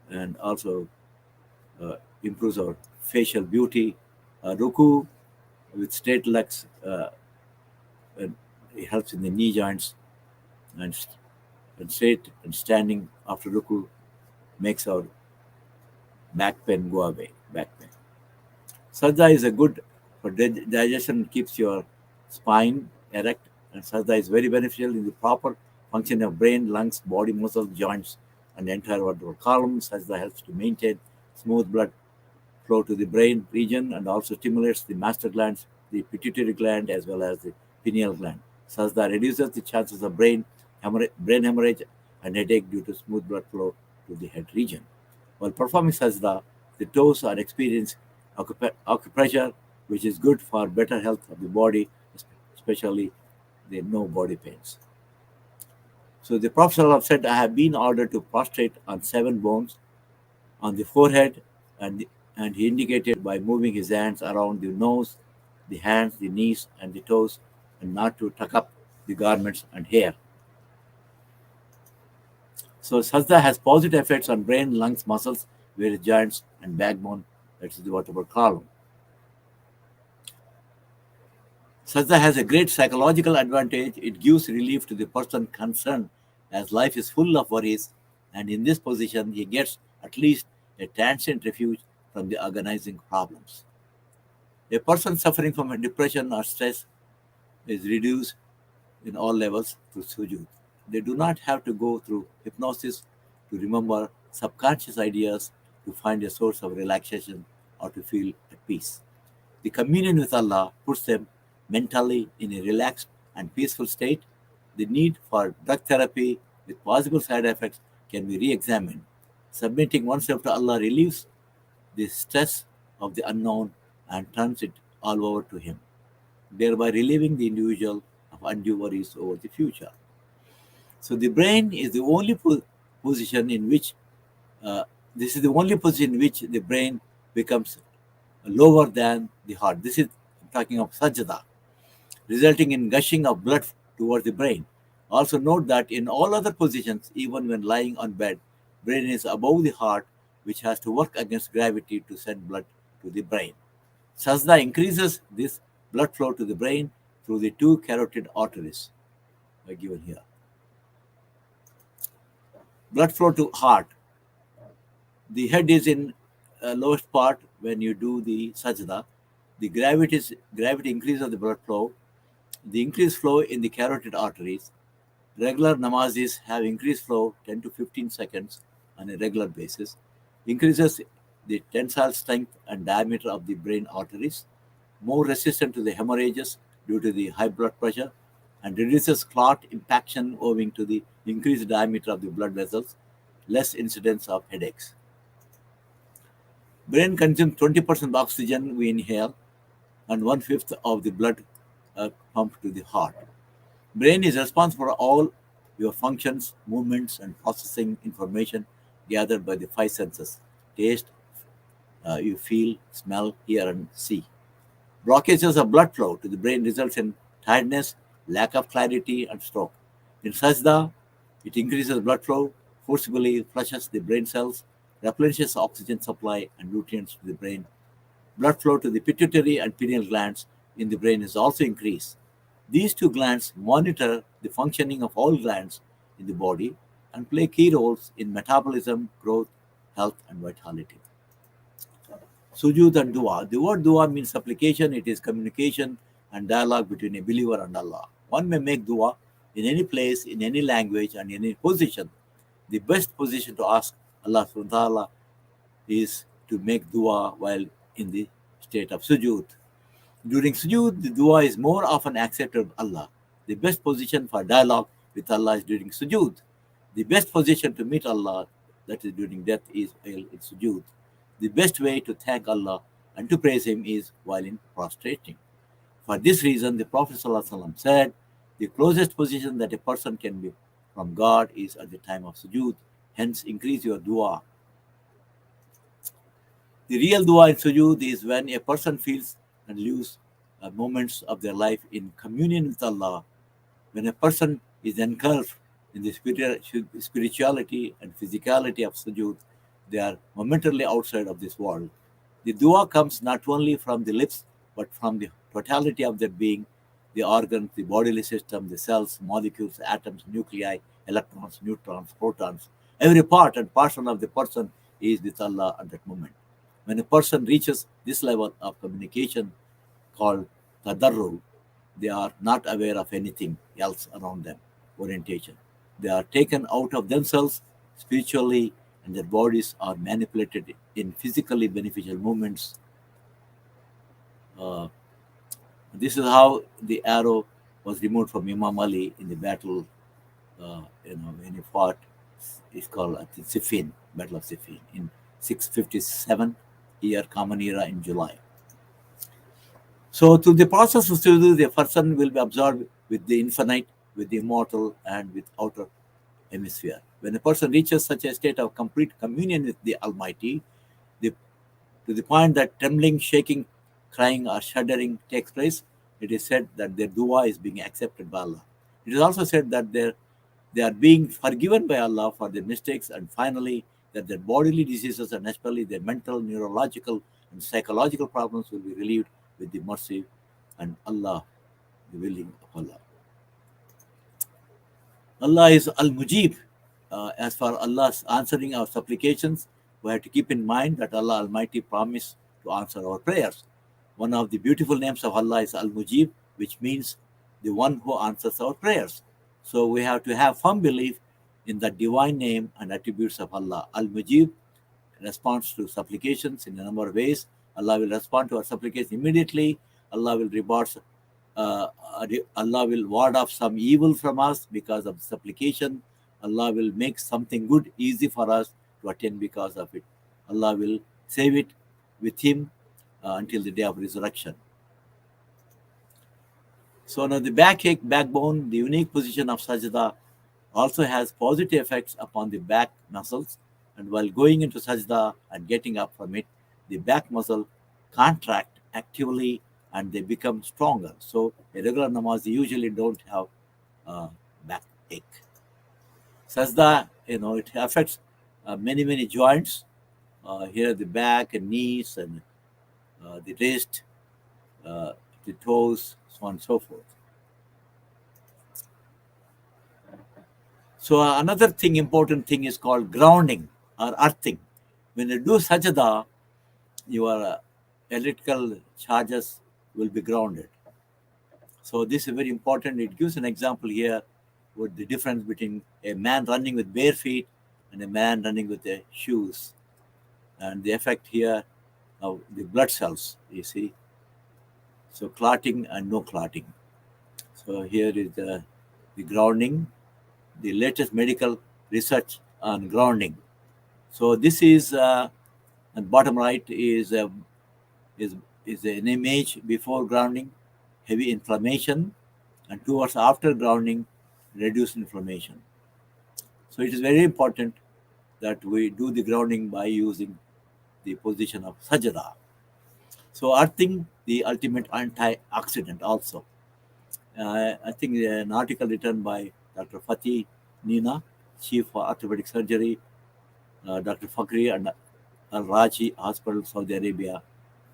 and also improves our facial beauty. Ruku with straight legs, it helps in the knee joints, and straight and standing after ruku makes our back pain go away. Back pain. Sajda is a good for digestion, keeps your spine erect, and sajda is very beneficial in the proper function of brain, lungs, body muscles, joints, and the entire vertebral column. Sajda helps to maintain smooth blood flow to the brain region and also stimulates the master glands, the pituitary gland, as well as the pineal gland. Sajda reduces the chances of brain hemorrhage and headache due to smooth blood flow to the head region. While performing sajda, the toes are experiencing acupressure, which is good for better health of the body, especially the no body pains. So the Prophet ﷺ said, I have been ordered to prostrate on 7 bones on the forehead, and he indicated by moving his hands around the nose, the hands, the knees, and the toes, and not to tuck up the garments and hair. So sajda has positive effects on brain, lungs, muscles, various joints, and backbone, that is the vertebral column. Sajda has a great psychological advantage. It gives relief to the person concerned as life is full of worries, and in this position he gets at least a transient refuge from the agonizing problems. A person suffering from a depression or stress is reduced in all levels through sujood. They do not have to go through hypnosis to remember subconscious ideas, to find a source of relaxation, or to feel at peace. The communion with Allah puts them mentally in a relaxed and peaceful state. The need for drug therapy with possible side effects can be re examined. Submitting oneself to Allah relieves the stress of the unknown and turns it all over to Him, thereby relieving the individual of undue worries over the future. So the brain is the only position in which uh, this is the only position in which the brain becomes lower than the heart. This is talking of sajda, resulting in gushing of blood towards the brain. Also note that in all other positions, even when lying on bed, brain is above the heart, which has to work against gravity to send blood to the brain. Sajda increases this blood flow to the brain through the 2 carotid arteries given here. Blood flow to heart. The head is in lowest part when you do the sajda. The gravity increases the blood flow. The increased flow in the carotid arteries. Regular namazis have increased flow 10 to 15 seconds on a regular basis. Increases the tensile strength and diameter of the brain arteries. More resistant to the hemorrhages due to the high blood pressure, and reduces clot impaction owing to the increased diameter of the blood vessels. Less incidence of headaches. Brain consumes 20% of oxygen we inhale and 1/5 of the blood pumped to the heart. Brain is responsible for all your functions, movements, and processing information gathered by the 5 senses: taste, you feel, smell, hear, and see. Blockages of blood flow to the brain results in tiredness, lack of clarity, and stroke. In sajda, it increases blood flow, forcibly flushes the brain cells, replenishes oxygen supply and nutrients to the brain. Blood flow to the pituitary and pineal glands in the brain is also increased. These 2 glands monitor the functioning of all glands in the body and play key roles in metabolism, growth, health, and vitality. Sujud and dua. The word dua means supplication. It is communication and dialogue between a believer and Allah. One may make dua in any place, in any language, and in any position. The best position to ask Allah subhanahu wa ta'ala is to make dua while in the state of sujud. During sujud, the dua is more often accepted by Allah. The best position for dialogue with Allah is during sujud. The best position to meet Allah, that is during death, is while in sujud. The best way to thank Allah and to praise Him is while in prostrating. For this reason, the Prophet ﷺ said, the closest position that a person can be from God is at the time of sujud. Hence, increase your dua. The real dua in sujud is when a person feels and lives moments of their life in communion with Allah. When a person is engulfed in the spirituality and physicality of sujud, they are momentarily outside of this world. The dua comes not only from the lips, but from the totality of their being, the organs, the bodily system, the cells, molecules, atoms, nuclei, electrons, neutrons, protons. Every part and portion of the person is with Allah at that moment. When a person reaches this level of communication called tadarru, they are not aware of anything else around them, orientation. They are taken out of themselves spiritually, and their bodies are manipulated in physically beneficial movements. Uh, this is how the arrow was removed from Imam Ali in the battle, when he fought. It's called, I think, Siffin, Battle of Siffin, in 657 year, Common Era, in July. So through the process of sujood, the person will be absorbed with the infinite, with the immortal, and with outer hemisphere. When a person reaches such a state of complete communion with the Almighty, the, to the point that trembling, shaking, crying, or shuddering takes place, it is said that their dua is being accepted by Allah. It is also said that they are being forgiven by Allah for their mistakes, and finally, that their bodily diseases and especially their mental, neurological, and psychological problems will be relieved with the mercy and Allah, the willing of Allah. Allah is Al-Mujib. As for Allah's answering our supplications, we have to keep in mind that Allah Almighty promised to answer our prayers. One of the beautiful names of Allah is Al-Mujib, which means the one who answers our prayers. So we have to have firm belief in the divine name and attributes of Allah. Al-Mujib responds to supplications in a number of ways. Allah will respond to our supplications immediately. Allah will Allah will ward off some evil from us because of supplication. Allah will make something good easy for us to attain because of it. Allah will save it with Him until the day of resurrection. So now the backache, backbone, the unique position of sajda also has positive effects upon the back muscles. And while going into sajda and getting up from it, the back muscle contract actively and they become stronger. So a regular namazi usually don't have backache. Sajda, it affects many joints. Here the back and knees and the wrist, the toes, so on and so forth. So another important thing is called grounding or earthing. When you do sajda, your electrical charges will be grounded. So this is very important. It gives an example here with the difference between a man running with bare feet and a man running with the shoes. And the effect here of the blood cells, you see. So clotting and no clotting. So here is the grounding, the latest medical research on grounding. So this is, and bottom right is an image before grounding, heavy inflammation, and 2 hours after grounding, reduced inflammation. So it is very important that we do the grounding by using the position of sajda. So earthing, the ultimate antioxidant also. I think an article written by Dr. Fatih Nina, Chief for Orthopedic Surgery, Dr. Fakri and Al-Raji Hospital, Saudi Arabia,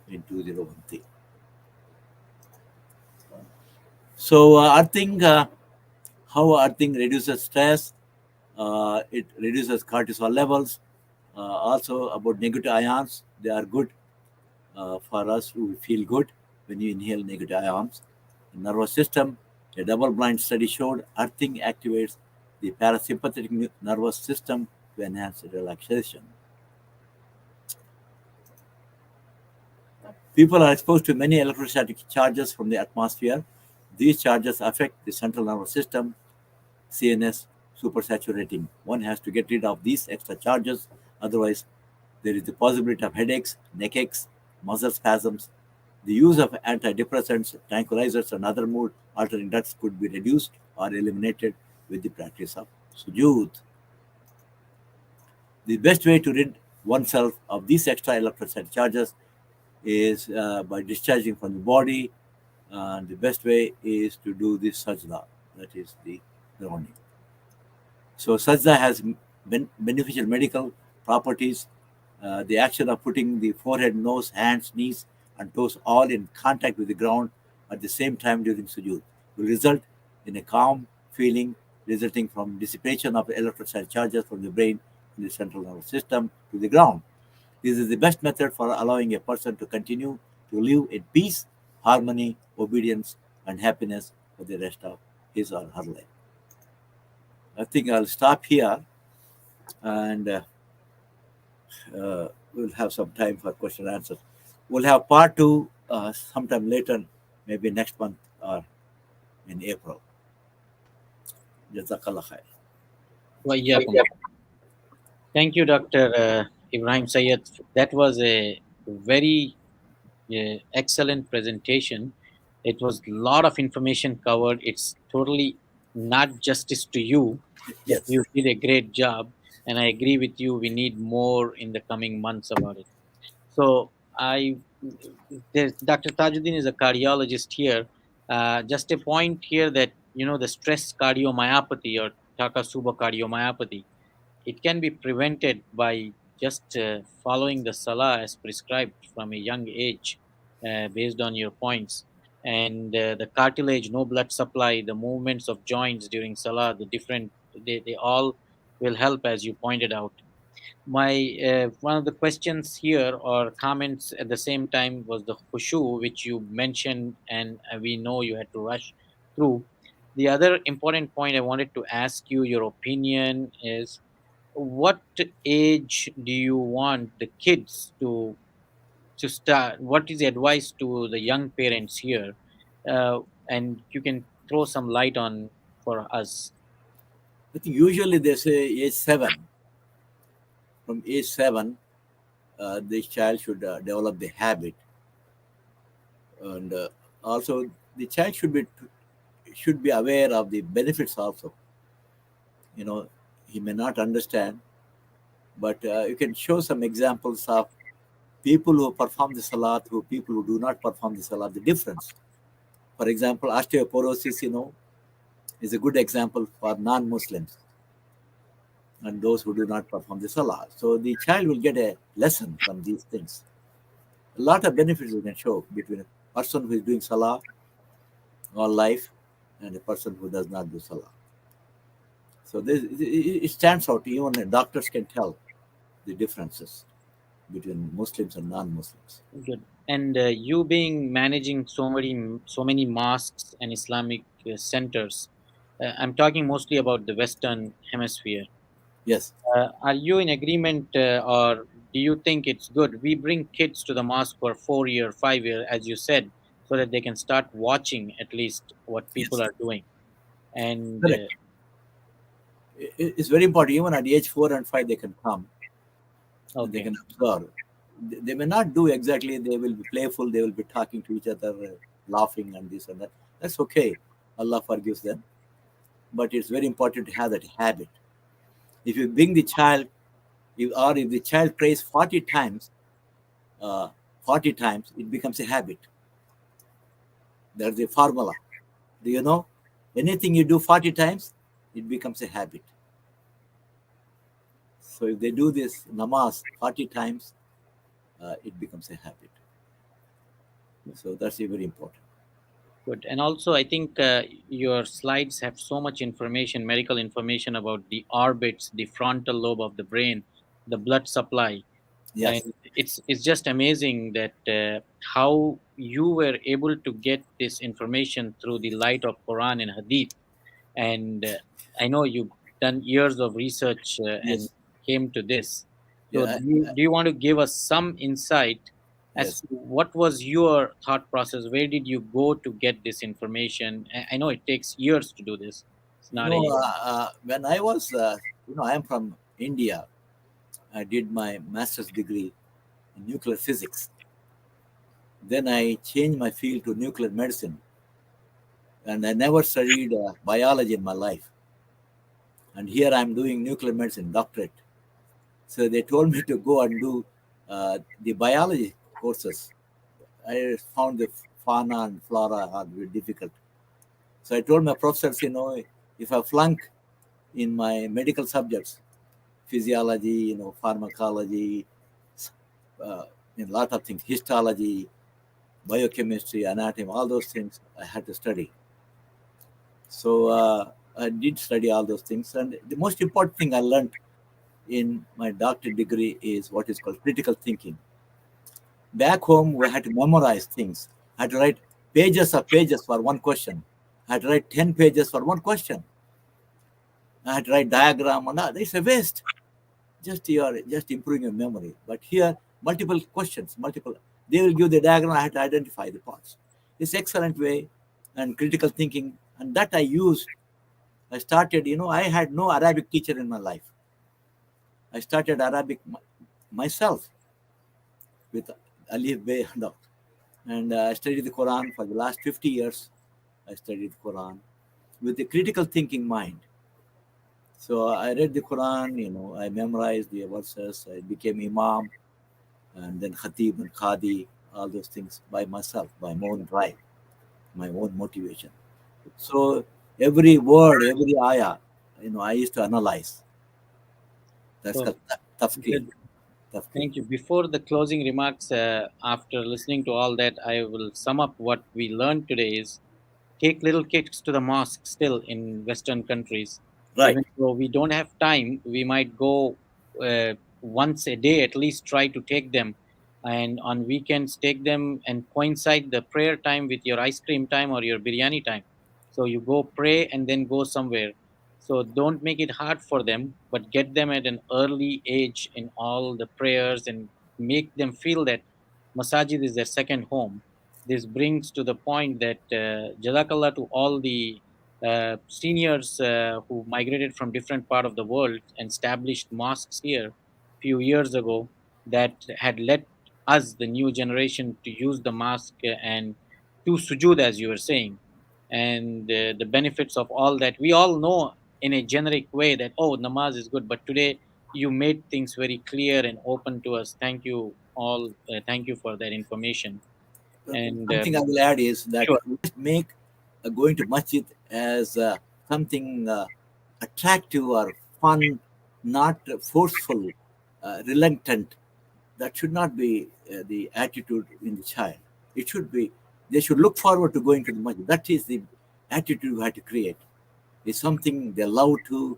in 2013. So earthing, how earthing reduces stress, it reduces cortisol levels. Also about negative ions, they are good for us who feel good when you inhale negative ions. The nervous system, a double-blind study showed earthing activates the parasympathetic nervous system to enhance relaxation. People are exposed to many electrostatic charges from the atmosphere. These charges affect the central nervous system, CNS, supersaturating. One has to get rid of these extra charges, otherwise there is the possibility of headaches, neck aches, muscle spasms. The use of antidepressants, tranquilizers, and other mood-altering drugs could be reduced or eliminated with the practice of sujood. The best way to rid oneself of these extra electrostatic charges is by discharging from the body. The best way is to do this sajda, that is the grounding. So sajda has beneficial medical properties. The action of putting the forehead, nose, hands, knees, and toes all in contact with the ground at the same time during sujood will result in a calm feeling resulting from dissipation of electrostatic charges from the brain in the central nervous system to the ground. This is the best method for allowing a person to continue to live in peace, harmony, obedience, and happiness for the rest of his or her life. I think I'll stop here, and we'll have some time for question and answers. We'll have part two sometime later, maybe next month or in April. Jazakallah khair. وإياكم. Thank you, Dr. Ibrahim Sayed. That was a very excellent presentation. It was a lot of information covered. It's totally not justice to you, but Yes. you did a great job. And I agree with you. We need more in the coming months about it. So Dr. Tajuddin is a cardiologist here. Just a point here that the stress cardiomyopathy or Takotsubo cardiomyopathy, it can be prevented by just following the Salah as prescribed from a young age, based on your points. And the cartilage, no blood supply, the movements of joints during Salah, they all will help, as you pointed out. My one of the questions here or comments at the same time was the khushu, which you mentioned, and we know you had to rush through. The other important point I wanted to ask you your opinion is, what age do you want the kids to start? What is the advice to the young parents here? And you can throw some light on for us. I think usually they say age 7. From age 7, this child should develop the habit, and also the child should be aware of the benefits also. He may not understand, but you can show some examples of people who perform the salat, people who do not perform the salat, the difference. For example, osteoporosis, is a good example for non-Muslims and those who do not perform the salah. So the child will get a lesson from these things. A lot of benefits you can show between a person who is doing salah all life and a person who does not do salah. So it stands out. Even doctors can tell the differences between Muslims and non-Muslims. Good. And you being managing so many mosques and Islamic centers, I'm talking mostly about the Western Hemisphere. Yes. Are you in agreement, or do you think it's good we bring kids to the mosque for 4 year, 5 year, as you said, so that they can start watching at least what people Yes. are doing? And Correct. It's very important. Even at age 4 and 5, they can come. okay. They can observe. They may not do exactly. They will be playful. They will be talking to each other, laughing and this and that. That's okay. Allah forgives them. But it's very important to have that habit. If you bring the child, if the child prays 40 times, it becomes a habit. There's a formula. Do you know? Anything you do 40 times, it becomes a habit. So if they do this namaz 40 times, it becomes a habit. So that's very important. Good. And also, I think your slides have so much information, medical information about the orbits, the frontal lobe of the brain, the blood supply. Yes. And it's just amazing that how you were able to get this information through the light of Quran and Hadith. And I know you've done years of research and Yes. came to this. So Yeah. do you want to give us some insight as Yes. to what was your thought process? Where did you go to get this information? I know it takes years to do this. It's not When I was, I am from India. I did my master's degree in nuclear physics. Then I changed my field to nuclear medicine. And I never studied biology in my life. And here I'm doing nuclear medicine doctorate. So they told me to go and do the biology courses. I found the fauna and flora are very difficult. So I told my professors, if I flunk in my medical subjects, physiology, pharmacology, a lot of things, histology, biochemistry, anatomy, all those things I had to study. So I did study all those things. And the most important thing I learned in my doctorate degree is what is called critical thinking. Back home, we had to memorize things. I had to write pages of pages for one question. I had to write 10 pages for one question. I had to write diagram and all. It's a waste. Just improving your memory. But here, multiple questions, they will give the diagram. I had to identify the parts. It's excellent way and critical thinking, and that I used. I started, I had no Arabic teacher in my life. I started Arabic myself with Alif Bay and all. And I studied the Quran for the last 50 years. I studied the Quran with a critical thinking mind. So I read the Quran, I memorized the verses, I became Imam, and then Khatib and Qadi, all those things by myself, by my own drive, my own motivation. So every word, every ayah, I used to analyze. That's So, tafkir. thank you. Before the closing remarks, after listening to all that, I will sum up what we learned today is take little kids to the mosque still in Western countries. Right. Even though we don't have time, we might go once a day, at least try to take them. And on weekends, take them and coincide the prayer time with your ice cream time or your biryani time. So you go pray and then go somewhere. So don't make it hard for them, but get them at an early age in all the prayers and make them feel that masajid is their second home. This brings to the point that Jazakallah to all the seniors who migrated from different part of the world and established mosques here few years ago that had led us, the new generation, to use the mosque and to sujood, as you were saying, and the benefits of all that. We all know in a generic way that, oh, namaz is good, but today you made things very clear and open to us. Thank you all. Thank you for that information. And Something I will add is that sure, we must make going to masjid as something attractive or fun, not forceful, reluctant. That should not be the attitude in the child. It should be, they should look forward to going to the masjid. That is the attitude you have to create. It's something they love to,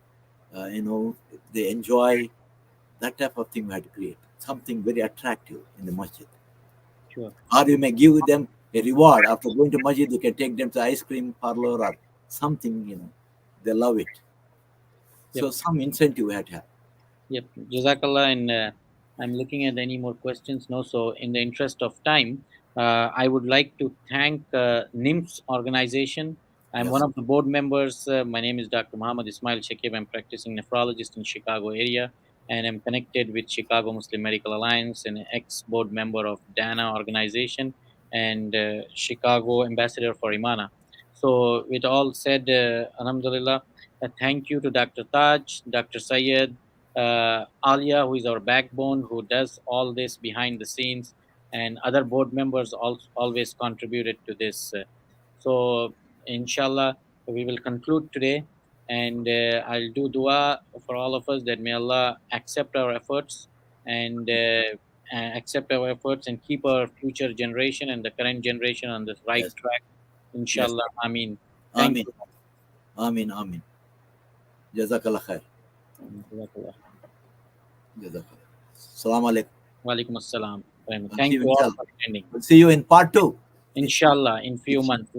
they enjoy. That type of thing we have to create. Something very attractive in the masjid. sure. Or you may give them a reward after going to masjid. You can take them to ice cream parlor or something. They love it. Yep. So some incentive we have to have. Yep, Jazakallah. And I'm looking at any more questions. No, so in the interest of time, I would like to thank NIMS organization. I'm one Yes. of the board members. My name is Dr. Muhammad Ismail Shakib. I'm practicing nephrologist in Chicago area, and I'm connected with Chicago Muslim Medical Alliance and ex-board member of DANA organization and Chicago ambassador for Imana. So, with all said, Alhamdulillah, thank you to Dr. Taj, Dr. Sayed, Alia, who is our backbone, who does all this behind the scenes, and other board members also always contributed to this. So, inshallah, we will conclude today, and I'll do dua for all of us that may Allah accept our efforts and accept our efforts and keep our future generation and the current generation on the right Yes. track. Yes. Inshallah, Ameen. Thank Amin. you. Amin. Amin. Jazakallah khair. Jazakallah. Jazakallah. Salam alaikum. Walaikum assalam. See Thank you you all inshallah. for attending. We'll see you in part 2. Inshallah, in few months.